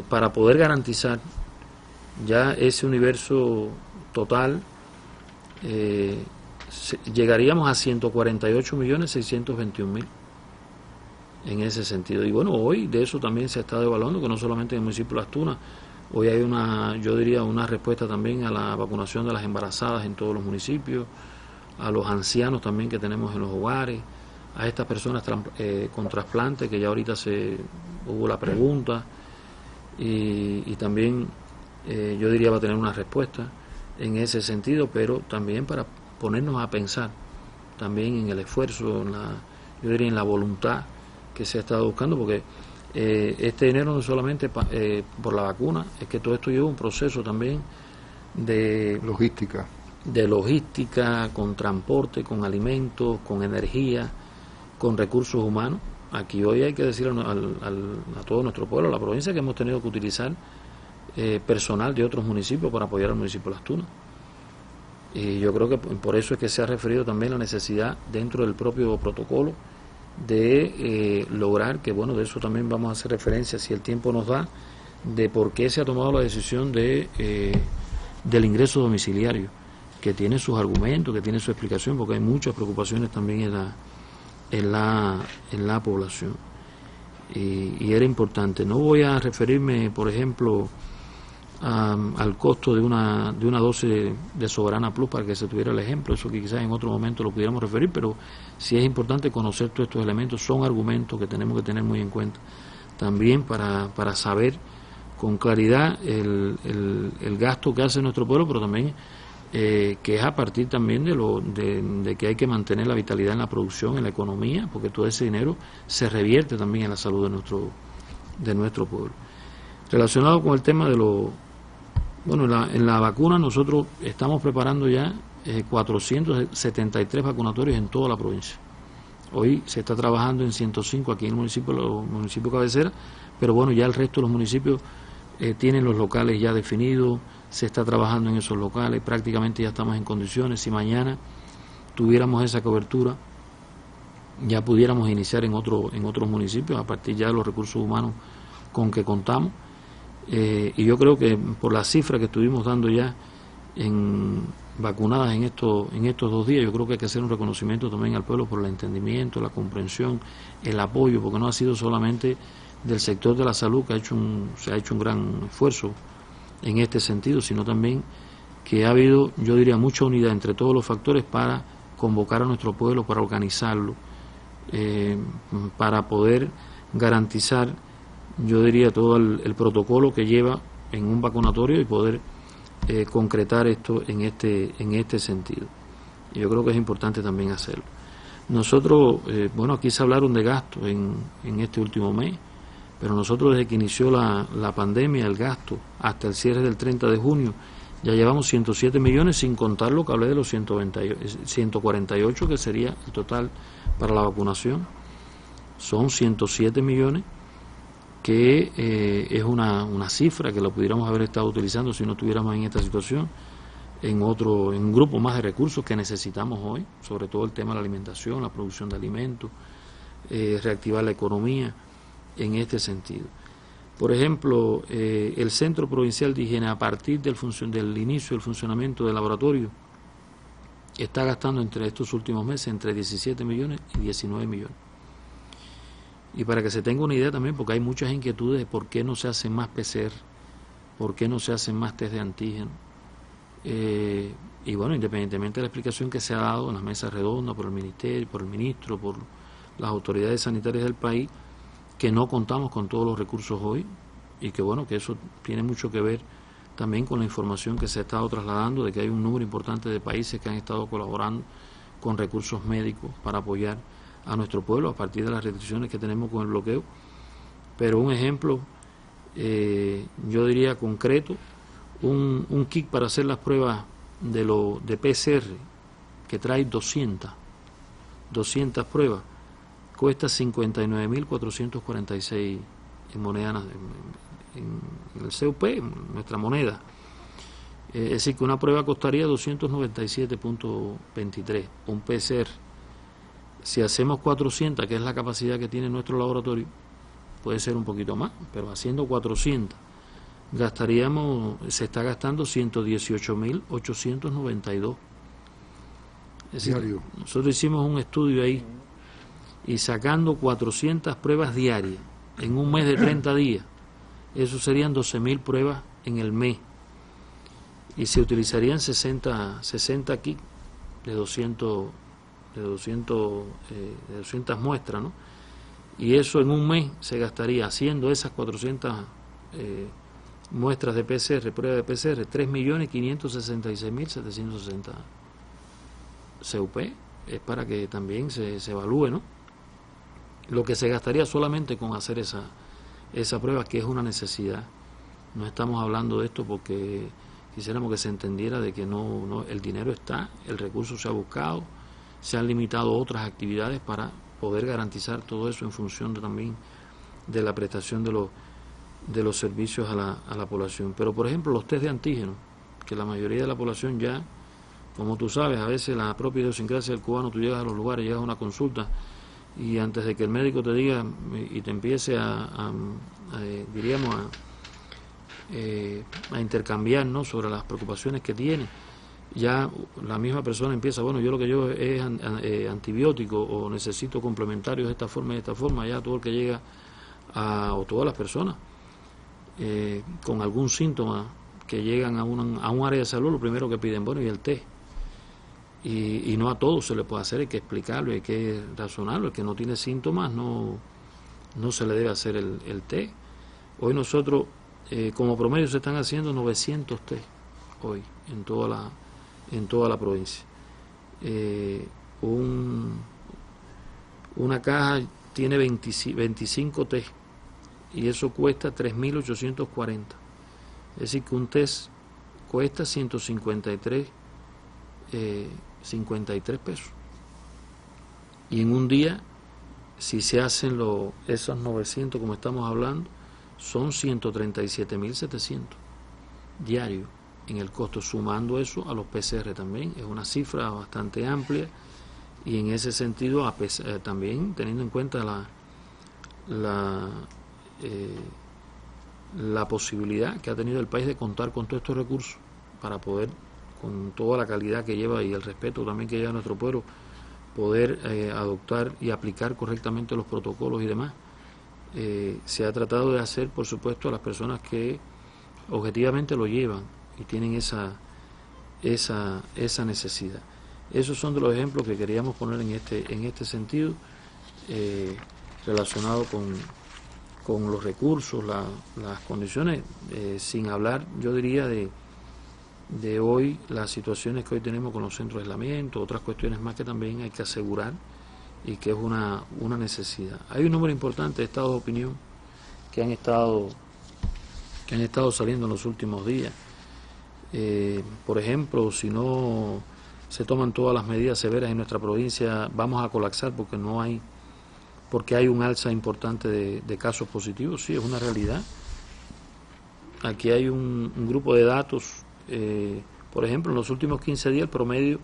para poder garantizar ya ese universo total. Llegaríamos a 148.621.000 en ese sentido. Y bueno, hoy de eso también se ha estado evaluando, que no solamente en el municipio de Las Tunas, hoy hay yo diría, una respuesta también a la vacunación de las embarazadas en todos los municipios, a los ancianos también que tenemos en los hogares, a estas personas con trasplante, que ya ahorita hubo la pregunta, y también yo diría va a tener una respuesta en ese sentido, pero también para ponernos a pensar también en el esfuerzo, yo diría en la voluntad que se ha estado buscando, porque este dinero no es solamente por la vacuna, es que todo esto lleva un proceso también de logística, con transporte, con alimentos, con energía, con recursos humanos. Aquí hoy hay que decir a todo nuestro pueblo, a la provincia, que hemos tenido que utilizar personal de otros municipios para apoyar al municipio de Las Tunas. Y yo creo que por eso es que se ha referido también la necesidad dentro del propio protocolo de lograr que, bueno, de eso también vamos a hacer referencia, si el tiempo nos da, de por qué se ha tomado la decisión del ingreso domiciliario, que tiene sus argumentos, que tiene su explicación, porque hay muchas preocupaciones también en la población. Y era importante. No voy a referirme, por ejemplo, al costo de una dosis de Soberana Plus para que se tuviera el ejemplo, eso que quizás en otro momento lo pudiéramos referir, pero sí es importante conocer todos estos elementos, son argumentos que tenemos que tener muy en cuenta también para saber con claridad el gasto que hace nuestro pueblo, pero también que es a partir también de que hay que mantener la vitalidad en la producción, en la economía, porque todo ese dinero se revierte también en la salud de nuestro pueblo. Relacionado con el tema de en la vacuna nosotros estamos preparando ya 473 vacunatorios en toda la provincia. Hoy se está trabajando en 105 aquí en el municipio cabecera, pero bueno, ya el resto de los municipios tienen los locales ya definidos, se está trabajando en esos locales, prácticamente ya estamos en condiciones. Si mañana tuviéramos esa cobertura, ya pudiéramos iniciar en otros municipios, a partir ya de los recursos humanos con que contamos. Y yo creo que por la cifra que estuvimos dando ya en vacunadas en estos 2 días, yo creo que hay que hacer un reconocimiento también al pueblo por el entendimiento, la comprensión, el apoyo, porque no ha sido solamente del sector de la salud que se ha hecho un gran esfuerzo en este sentido, sino también que ha habido, yo diría, mucha unidad entre todos los factores para convocar a nuestro pueblo, para organizarlo, para poder garantizar, yo diría, todo el protocolo que lleva en un vacunatorio y poder concretar esto en este sentido. Y yo creo que es importante también hacerlo. Nosotros, aquí se hablaron de gastos en este último mes, pero nosotros desde que inició la pandemia, el gasto, hasta el cierre del 30 de junio, ya llevamos 107 millones, sin contar lo que hablé de los 148, que sería el total para la vacunación. Son 107 millones, que es una cifra que la pudiéramos haber estado utilizando si no estuviéramos en esta situación, en un grupo más de recursos que necesitamos hoy, sobre todo el tema de la alimentación, la producción de alimentos, reactivar la economía en este sentido. Por ejemplo, el Centro Provincial de Higiene, a partir del inicio del funcionamiento del laboratorio, está gastando entre estos últimos meses entre 17 millones y 19 millones. Y para que se tenga una idea también, porque hay muchas inquietudes de por qué no se hacen más PCR, por qué no se hacen más test de antígeno. Y bueno, independientemente de la explicación que se ha dado en las mesas redondas por el Ministerio, por el Ministro, por las autoridades sanitarias del país, que no contamos con todos los recursos hoy y que bueno, que eso tiene mucho que ver también con la información que se ha estado trasladando de que hay un número importante de países que han estado colaborando con recursos médicos para apoyar a nuestro pueblo a partir de las restricciones que tenemos con el bloqueo. Pero un ejemplo, yo diría concreto, un kit para hacer las pruebas de PCR que trae 200 pruebas, cuesta 59.446 en moneda, en el CUP, nuestra moneda. Es decir, que una prueba costaría 297.23, un PCR. Si hacemos 400, que es la capacidad que tiene nuestro laboratorio, puede ser un poquito más, pero haciendo 400, se está gastando 118.892. Es decir, nosotros hicimos un estudio ahí, y sacando 400 pruebas diarias en un mes de 30 días, eso serían 12.000 pruebas en el mes, y se utilizarían 60 kits de 200 muestras, ¿no? Y eso en un mes se gastaría, haciendo esas 400 muestras de PCR, pruebas de PCR, 3.566.760 CUP. Es para que también se evalúe, ¿no?, lo que se gastaría solamente con hacer esa prueba, que es una necesidad. No estamos hablando de esto porque quisiéramos que se entendiera de que no el dinero está, el recurso se ha buscado, se han limitado otras actividades para poder garantizar todo eso en función también de la prestación de los servicios a la población. Pero, por ejemplo, los test de antígenos, que la mayoría de la población ya, como tú sabes, a veces la propia idiosincrasia del cubano, tú llegas a los lugares, llegas a una consulta y antes de que el médico te diga y te empiece a intercambiar, ¿no?, sobre las preocupaciones que tiene, ya la misma persona empieza, bueno, yo lo que llevo es antibiótico o necesito complementarios de esta forma y de esta forma. Ya todo el que llega o todas las personas con algún síntoma que llegan a un área de salud, lo primero que piden, bueno, y el test. Y no a todos se le puede hacer, hay que explicarlo, hay que razonarlo. El que no tiene síntomas no se le debe hacer el test. Hoy nosotros, como promedio, se están haciendo 900 test hoy en toda la provincia. Una caja tiene 25 test y eso cuesta 3.840. Es decir, que un test cuesta 153 pesos. Y en un día, si se hacen esos 900 como estamos hablando, son 137.700 diarios en el costo, sumando eso a los PCR también. Es una cifra bastante amplia y en ese sentido también teniendo en cuenta la posibilidad que ha tenido el país de contar con todos estos recursos para poder, con toda la calidad que lleva y el respeto también que lleva nuestro pueblo, poder adoptar y aplicar correctamente los protocolos y demás. Se ha tratado de hacer, por supuesto, a las personas que objetivamente lo llevan y tienen esa necesidad. Esos son de los ejemplos que queríamos poner en este sentido, relacionado con los recursos, las condiciones, sin hablar, yo diría, de hoy, las situaciones que hoy tenemos con los centros de aislamiento, otras cuestiones más que también hay que asegurar y que es una necesidad. Hay un número importante de estados de opinión que han estado saliendo en los últimos días. Por ejemplo, si no se toman todas las medidas severas en nuestra provincia, vamos a colapsar porque hay un alza importante de casos positivos. Sí, es una realidad. Aquí hay un grupo de datos, por ejemplo, en los últimos 15 días el promedio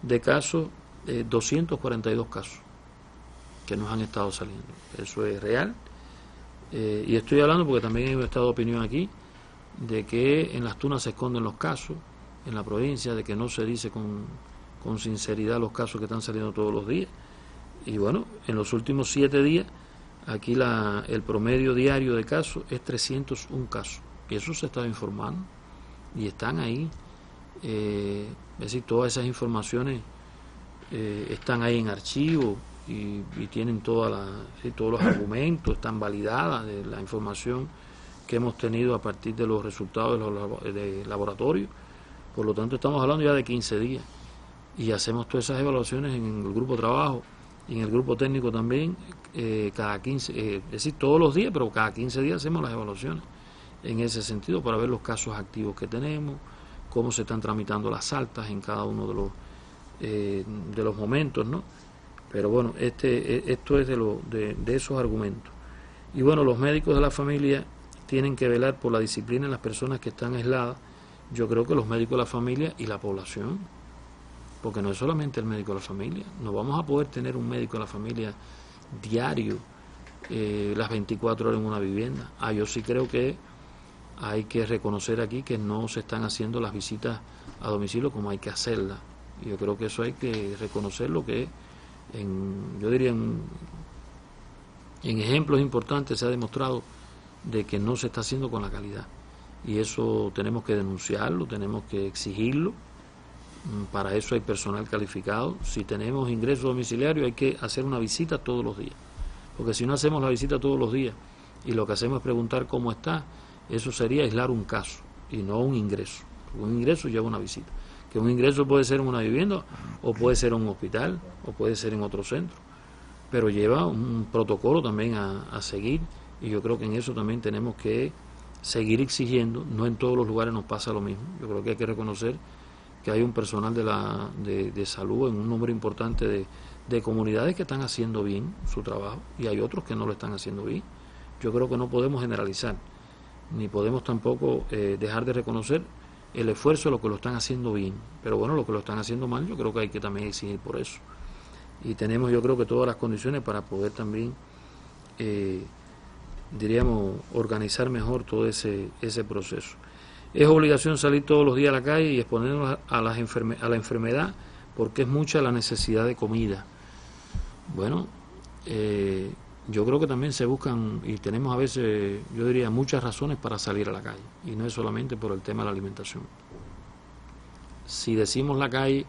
de casos, 242 casos que nos han estado saliendo. Eso es real. Y estoy hablando porque también hay un estado de opinión aquí de que en Las Tunas se esconden los casos, en la provincia, de que no se dice con sinceridad los casos que están saliendo todos los días. Y bueno, en los últimos 7 días, aquí el promedio diario de casos es 301 casos. Y eso se está informando y están ahí. Es decir, todas esas informaciones están ahí en archivo y tienen todos los argumentos, están validadas de la información que hemos tenido a partir de los resultados de laboratorio. Por lo tanto, estamos hablando ya de 15 días y hacemos todas esas evaluaciones en el grupo de trabajo y en el grupo técnico también, cada 15, es decir, todos los días, pero cada 15 días hacemos las evaluaciones en ese sentido para ver los casos activos que tenemos, cómo se están tramitando las altas en cada uno de los momentos, ¿no? Pero bueno, esto es de esos argumentos. Y bueno, los médicos de la familia tienen que velar por la disciplina en las personas que están aisladas. Yo creo que los médicos de la familia y la población, porque no es solamente el médico de la familia, no vamos a poder tener un médico de la familia diario, las 24 horas en una vivienda. Yo sí creo que hay que reconocer aquí que no se están haciendo las visitas a domicilio como hay que hacerlas. Y yo creo que eso hay que reconocerlo, que yo diría en ejemplos importantes se ha demostrado de que no se está haciendo con la calidad. Y eso tenemos que denunciarlo, tenemos que exigirlo. Para eso hay personal calificado. Si tenemos ingreso domiciliario hay que hacer una visita todos los días. Porque si no hacemos la visita todos los días y lo que hacemos es preguntar cómo está, eso sería aislar un caso y no un ingreso. Un ingreso lleva una visita. Que un ingreso puede ser en una vivienda o puede ser en un hospital o puede ser en otro centro. Pero lleva un protocolo también a seguir y yo creo que en eso también tenemos que seguir exigiendo. No en todos los lugares nos pasa lo mismo. Yo creo que hay que reconocer que hay un personal de salud en un número importante de comunidades que están haciendo bien su trabajo y hay otros que no lo están haciendo bien. Yo creo que no podemos generalizar. ni podemos tampoco dejar de reconocer el esfuerzo de los que lo están haciendo bien. Pero bueno, los que lo están haciendo mal, yo creo que hay que también exigir por eso. Y tenemos, yo creo que todas las condiciones para poder también, diríamos, organizar mejor todo ese proceso. Es obligación salir todos los días a la calle y exponernos a la enfermedad, porque es mucha la necesidad de comida. Bueno, yo creo que también se buscan, y tenemos a veces, yo diría, muchas razones para salir a la calle, y no es solamente por el tema de la alimentación. Si decimos la calle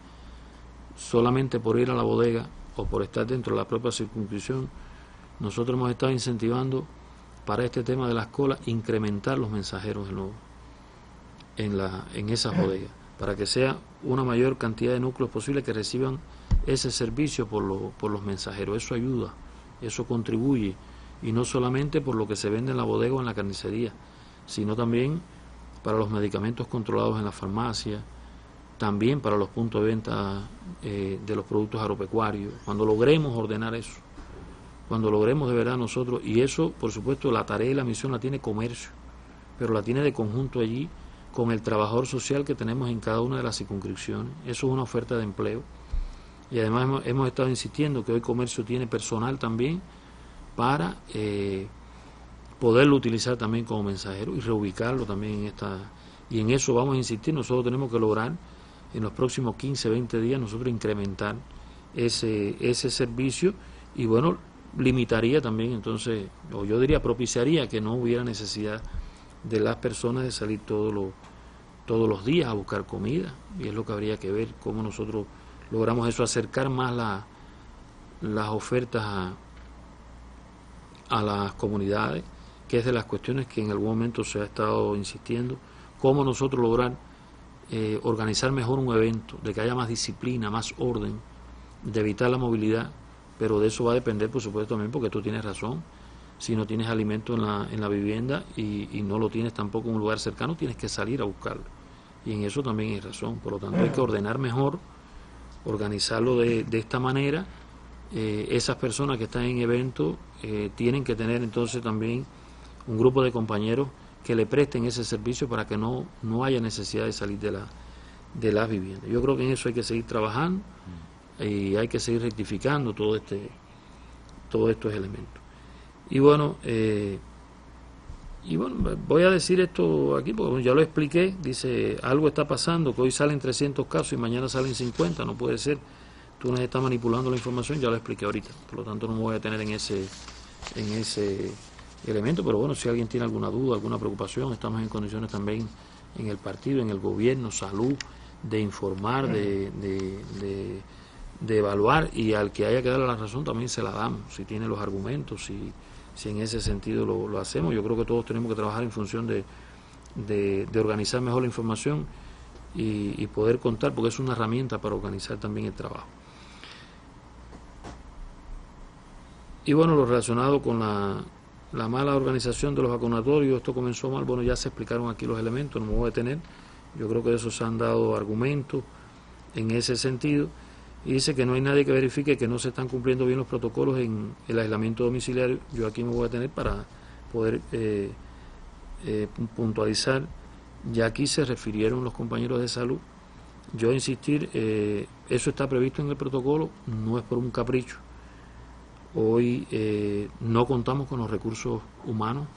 solamente por ir a la bodega o por estar dentro de la propia circunscripción, nosotros hemos estado incentivando para este tema de las colas incrementar los mensajeros en esas bodegas, para que sea una mayor cantidad de núcleos posible que reciban ese servicio por los mensajeros. Eso ayuda, eso contribuye, y no solamente por lo que se vende en la bodega o en la carnicería, sino también para los medicamentos controlados en la farmacia, también para los puntos de venta de los productos agropecuarios. Cuando logremos ordenar eso, cuando logremos de verdad nosotros, y eso por supuesto la tarea y la misión la tiene comercio, pero la tiene de conjunto allí con el trabajador social que tenemos en cada una de las circunscripciones. Eso es una oferta de empleo, y además hemos estado insistiendo que hoy comercio tiene personal también para poderlo utilizar también como mensajero y reubicarlo también y en eso vamos a insistir. Nosotros tenemos que lograr en los próximos 15, 20 días nosotros incrementar ese servicio, y bueno, limitaría también entonces, o yo diría propiciaría que no hubiera necesidad de las personas de salir todos los días a buscar comida, y es lo que habría que ver cómo nosotros logramos eso, acercar más las ofertas a las comunidades, que es de las cuestiones que en algún momento se ha estado insistiendo, cómo nosotros lograr organizar mejor un evento, de que haya más disciplina, más orden, de evitar la movilidad, pero de eso va a depender por supuesto también, porque tú tienes razón, si no tienes alimento en la vivienda y no lo tienes tampoco en un lugar cercano, tienes que salir a buscarlo, y en eso también hay razón. Por lo tanto hay que ordenar mejor, organizarlo de esta manera. Esas personas que están en eventos tienen que tener entonces también un grupo de compañeros que le presten ese servicio para que no haya necesidad de salir de las viviendas. Yo creo que en eso hay que seguir trabajando y hay que seguir rectificando todos estos elementos. Y bueno, voy a decir esto aquí porque ya lo expliqué. Dice, algo está pasando, que hoy salen 300 casos y mañana salen 50, no puede ser. Tú nos estás manipulando la información, ya lo expliqué ahorita, por lo tanto no me voy a tener en ese elemento, pero bueno, si alguien tiene alguna duda, alguna preocupación, estamos en condiciones también en el partido, en el gobierno, salud, de informar, de evaluar, y al que haya que darle la razón también se la damos, si tiene los argumentos, si en ese sentido lo hacemos. Yo creo que todos tenemos que trabajar en función de organizar mejor la información y poder contar, porque es una herramienta para organizar también el trabajo. Y bueno, lo relacionado con la mala organización de los vacunatorios, esto comenzó mal, bueno, ya se explicaron aquí los elementos, no me voy a detener, yo creo que de eso se han dado argumentos en ese sentido, y dice que no hay nadie que verifique que no se están cumpliendo bien los protocolos en el aislamiento domiciliario. Yo aquí me voy a detener para poder puntualizar, ya aquí se refirieron los compañeros de salud, yo insistir, eso está previsto en el protocolo, no es por un capricho. Hoy no contamos con los recursos humanos,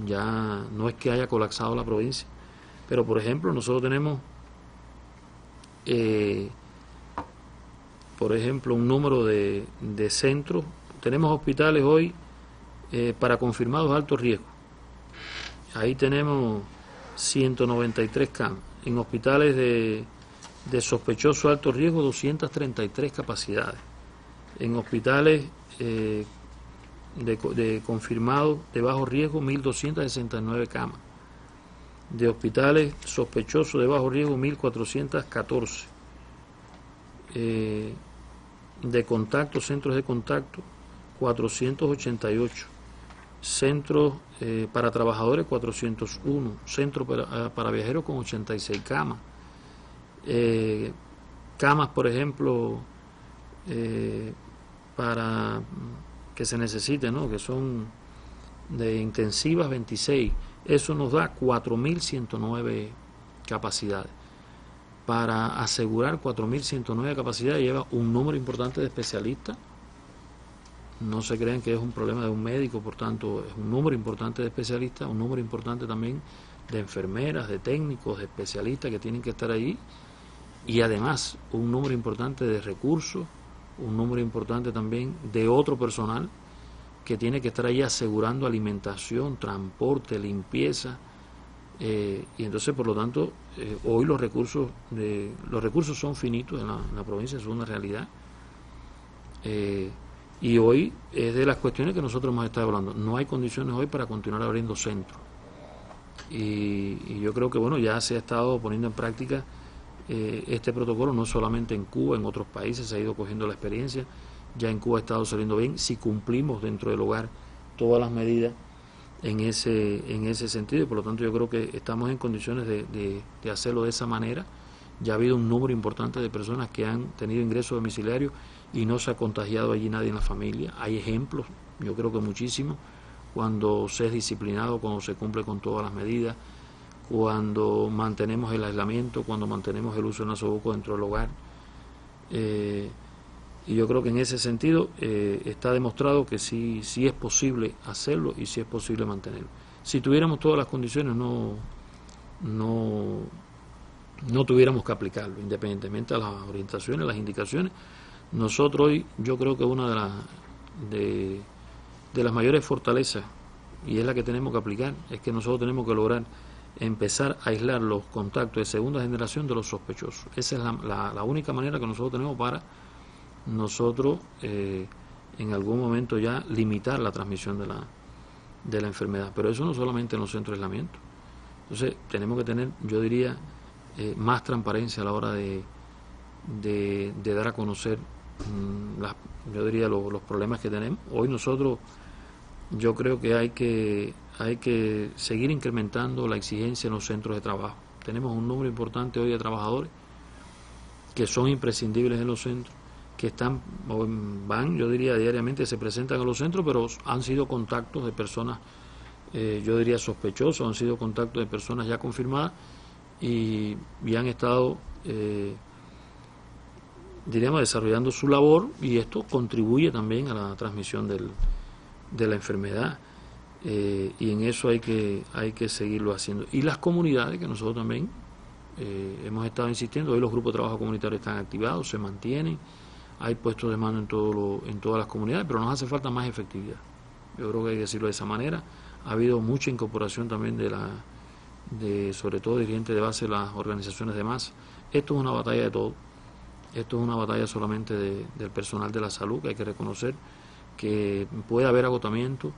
ya no es que haya colapsado la provincia, pero por ejemplo nosotros tenemos, por ejemplo, un número de centros, tenemos hospitales hoy para confirmados de alto riesgo, ahí tenemos 193 camas, en hospitales de sospechoso alto riesgo 233 capacidades. En hospitales de confirmados de bajo riesgo 1.269 camas. De hospitales sospechosos de bajo riesgo 1.414. De contacto, centros de contacto 488. Centros para trabajadores 401. Centros para viajeros con 86 camas. Camas, por ejemplo, para que se necesite, ¿no?, que son de intensivas 26, Eso nos da 4.109 capacidades. Para asegurar 4.109 capacidades lleva un número importante de especialistas. No se crean que es un problema de un médico, por tanto es un número importante de especialistas, un número importante también de enfermeras, de técnicos, de especialistas que tienen que estar ahí, y además un número importante de recursos, un número importante también de otro personal que tiene que estar ahí asegurando alimentación, transporte, limpieza, y entonces por lo tanto hoy los recursos son finitos en la provincia, es una realidad. Y hoy es de las cuestiones que nosotros hemos estado hablando. No hay condiciones hoy para continuar abriendo centros. Y yo creo que bueno, ya se ha estado poniendo en práctica este protocolo, no solamente en Cuba, en otros países se ha ido cogiendo la experiencia. Ya en Cuba ha estado saliendo bien, si cumplimos dentro del hogar todas las medidas en ese sentido, y por lo tanto yo creo que estamos en condiciones de hacerlo de esa manera. Ya ha habido un número importante de personas que han tenido ingresos domiciliarios y no se ha contagiado allí nadie en la familia. Hay ejemplos, yo creo que muchísimos, cuando se es disciplinado, cuando se cumple con todas las medidas, cuando mantenemos el aislamiento, cuando mantenemos el uso del nasobuco dentro del hogar. Y yo creo que en ese sentido está demostrado que sí es posible hacerlo y sí es posible mantenerlo. Si tuviéramos todas las condiciones no tuviéramos que aplicarlo, independientemente de las orientaciones, las indicaciones. Nosotros hoy, yo creo que una de las mayores fortalezas, y es la que tenemos que aplicar, es que nosotros tenemos que lograr empezar a aislar los contactos de segunda generación de los sospechosos. Esa es la única manera que nosotros tenemos para nosotros en algún momento ya limitar la transmisión de la enfermedad. Pero eso no solamente en los centros de aislamiento. Entonces tenemos que tener, yo diría, más transparencia a la hora de dar a conocer yo diría los problemas que tenemos. Hoy nosotros, yo creo que hay que seguir incrementando la exigencia en los centros de trabajo. Tenemos un número importante hoy de trabajadores que son imprescindibles en los centros, que van, yo diría, diariamente, se presentan a los centros, pero han sido contactos de personas, yo diría, sospechosas, han sido contactos de personas ya confirmadas y han estado, diríamos, desarrollando su labor, y esto contribuye también a la transmisión de la enfermedad, y en eso hay que seguirlo haciendo. Y las comunidades, que nosotros también hemos estado insistiendo, hoy los grupos de trabajo comunitario están activados, se mantienen, hay puestos de mano en todas las comunidades, pero nos hace falta más efectividad. Yo creo que hay que decirlo de esa manera. Ha habido mucha incorporación también sobre todo dirigentes de base de las organizaciones de masa. Esto es una batalla de todos. Esto es una batalla solamente del personal de la salud, que hay que reconocer que puede haber agotamiento,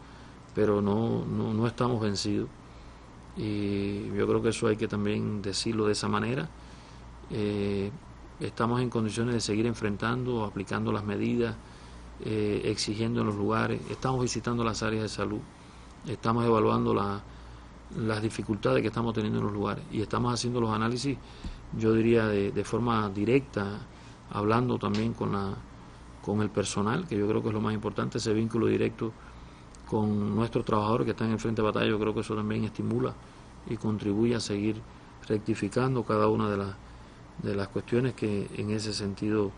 pero no estamos vencidos. Y yo creo que eso hay que también decirlo de esa manera. Estamos en condiciones de seguir enfrentando, aplicando las medidas, exigiendo en los lugares. Estamos visitando las áreas de salud, estamos evaluando las dificultades que estamos teniendo en los lugares, y estamos haciendo los análisis, yo diría, de forma directa, hablando también con el personal, que yo creo que es lo más importante, ese vínculo directo con nuestros trabajadores que están en frente de batalla. Yo creo que eso también estimula y contribuye a seguir rectificando cada una de las cuestiones que en ese sentido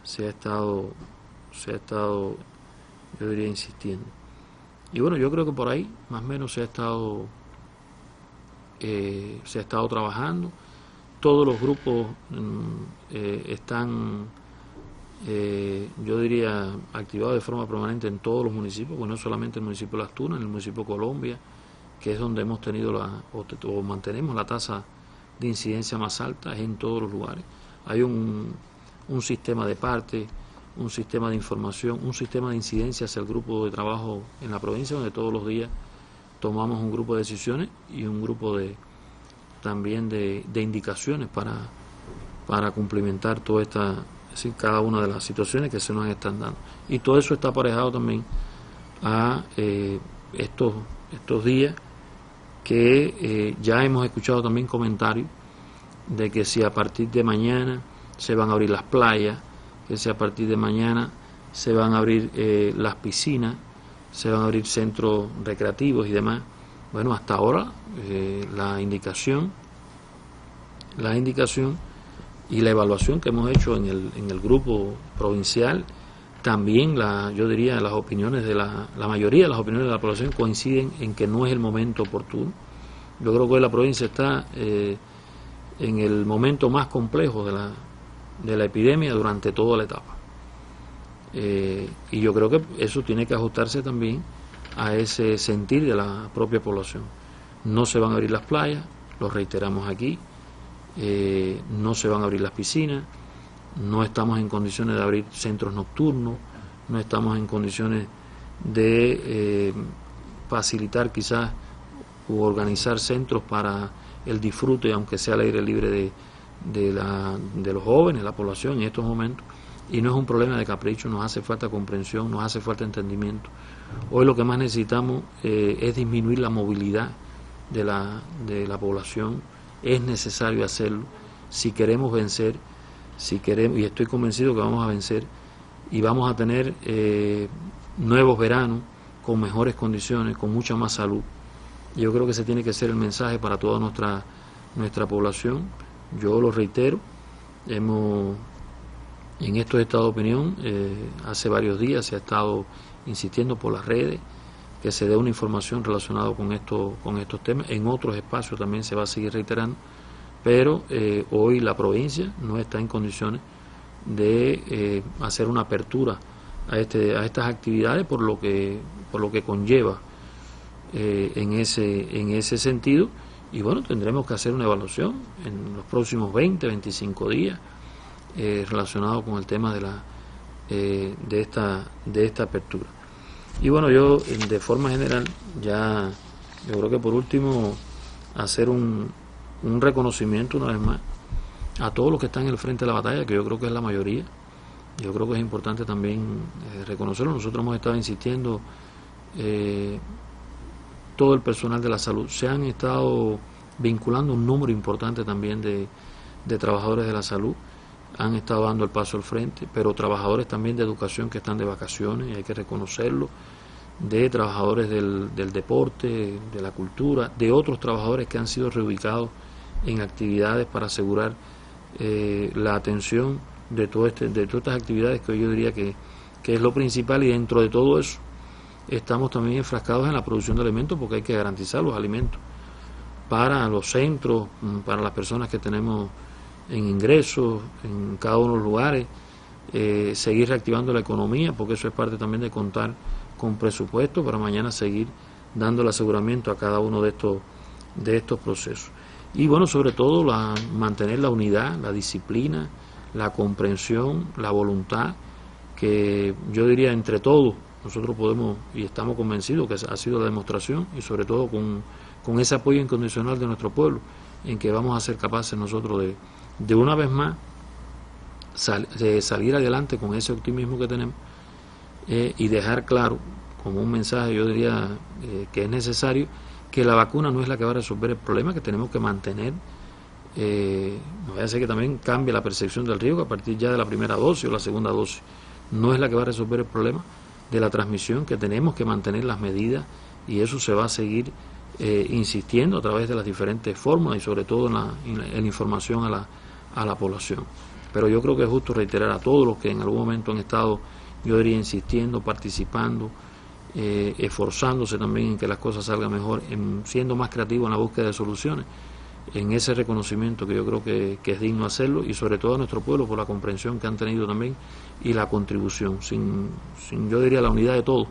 se ha estado, yo diría, insistiendo. Y bueno, yo creo que por ahí más o menos se ha estado trabajando. Todos los grupos están, yo diría, activados de forma permanente en todos los municipios, pues no solamente en el municipio de Las Tunas, en el municipio de Colombia, que es donde hemos tenido o mantenemos la tasa de incidencia más alta, es en todos los lugares. Hay un sistema de parte, un sistema de información, un sistema de incidencia hacia el grupo de trabajo en la provincia, donde todos los días tomamos un grupo de decisiones y un grupo también de indicaciones para cumplimentar toda cada una de las situaciones que se nos están dando. Y todo eso está aparejado también a estos días que ya hemos escuchado también comentarios de que si a partir de mañana se van a abrir las playas, que si a partir de mañana se van a abrir las piscinas, se van a abrir centros recreativos y demás. Bueno, hasta ahora la indicación y la evaluación que hemos hecho en el grupo provincial, también yo diría las opiniones de la mayoría de las opiniones de la población coinciden en que no es el momento oportuno. Yo creo que hoy la provincia está en el momento más complejo de la epidemia durante toda la etapa. Y yo creo que eso tiene que ajustarse también a ese sentir de la propia población. No se van a abrir las playas, lo reiteramos aquí, no se van a abrir las piscinas, no estamos en condiciones de abrir centros nocturnos, no estamos en condiciones de facilitar quizás u organizar centros para el disfrute, aunque sea al aire libre de los jóvenes, la población en estos momentos. Y no es un problema de capricho, nos hace falta comprensión, nos hace falta entendimiento. Hoy lo que más necesitamos es disminuir la movilidad de la población. Es necesario hacerlo si queremos vencer, y estoy convencido que vamos a vencer, y vamos a tener nuevos veranos con mejores condiciones, con mucha más salud. Yo creo que ese tiene que ser el mensaje para toda nuestra población. Yo lo reitero, en estos estados de opinión, hace varios días se ha estado insistiendo por las redes que se dé una información relacionada con estos temas. En otros espacios también se va a seguir reiterando, pero hoy la provincia no está en condiciones de hacer una apertura a estas actividades por lo que conlleva en ese sentido. Y bueno, tendremos que hacer una evaluación en los próximos 20, 25 días relacionado con el tema de esta apertura. Y bueno, yo de forma general yo creo que por último hacer un reconocimiento una vez más a todos los que están en el frente de la batalla, que yo creo que es la mayoría. Yo creo que es importante también reconocerlo. Nosotros hemos estado insistiendo, todo el personal de la salud, se han estado vinculando un número importante también de trabajadores de la salud, han estado dando el paso al frente, pero trabajadores también de educación que están de vacaciones, y hay que reconocerlo, de trabajadores del deporte, de la cultura, de otros trabajadores que han sido reubicados en actividades para asegurar la atención de todas estas actividades, que yo diría que es lo principal. Y dentro de todo eso estamos también enfrascados en la producción de alimentos, porque hay que garantizar los alimentos para los centros, para las personas que tenemos en ingresos en cada uno de los lugares, seguir reactivando la economía, porque eso es parte también de contar con presupuesto para mañana seguir dando el aseguramiento a cada uno de estos procesos. Y bueno, sobre todo mantener la unidad, la disciplina, la comprensión, la voluntad, que yo diría entre todos nosotros podemos, y estamos convencidos que ha sido la demostración, y sobre todo con ese apoyo incondicional de nuestro pueblo, en que vamos a ser capaces nosotros de una vez más salir adelante con ese optimismo que tenemos, y dejar claro como un mensaje, yo diría que es necesario, que la vacuna no es la que va a resolver el problema, que tenemos que mantener, no vaya a ser que también cambie la percepción del riesgo a partir ya de la primera dosis o la segunda dosis. No es la que va a resolver el problema de la transmisión, que tenemos que mantener las medidas, y eso se va a seguir insistiendo a través de las diferentes fórmulas, y sobre todo en la información a la población. Pero yo creo que es justo reiterar a todos los que en algún momento han estado, yo diría, insistiendo, participando, esforzándose también en que las cosas salgan mejor, siendo más creativos en la búsqueda de soluciones, en ese reconocimiento que yo creo que es digno hacerlo, y sobre todo a nuestro pueblo por la comprensión que han tenido también y la contribución. Sin yo diría la unidad de todos,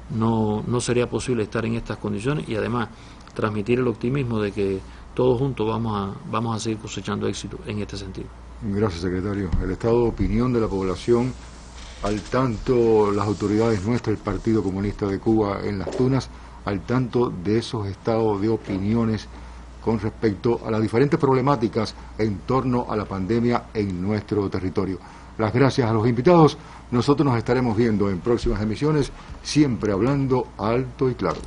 no sería posible estar en estas condiciones, y además transmitir el optimismo de que todos juntos vamos a seguir cosechando éxito en este sentido. Gracias, secretario. El estado de opinión de la población, al tanto las autoridades nuestras, el Partido Comunista de Cuba en Las Tunas, al tanto de esos estados de opiniones con respecto a las diferentes problemáticas en torno a la pandemia en nuestro territorio. Las gracias a los invitados. Nosotros nos estaremos viendo en próximas emisiones, siempre hablando alto y claro.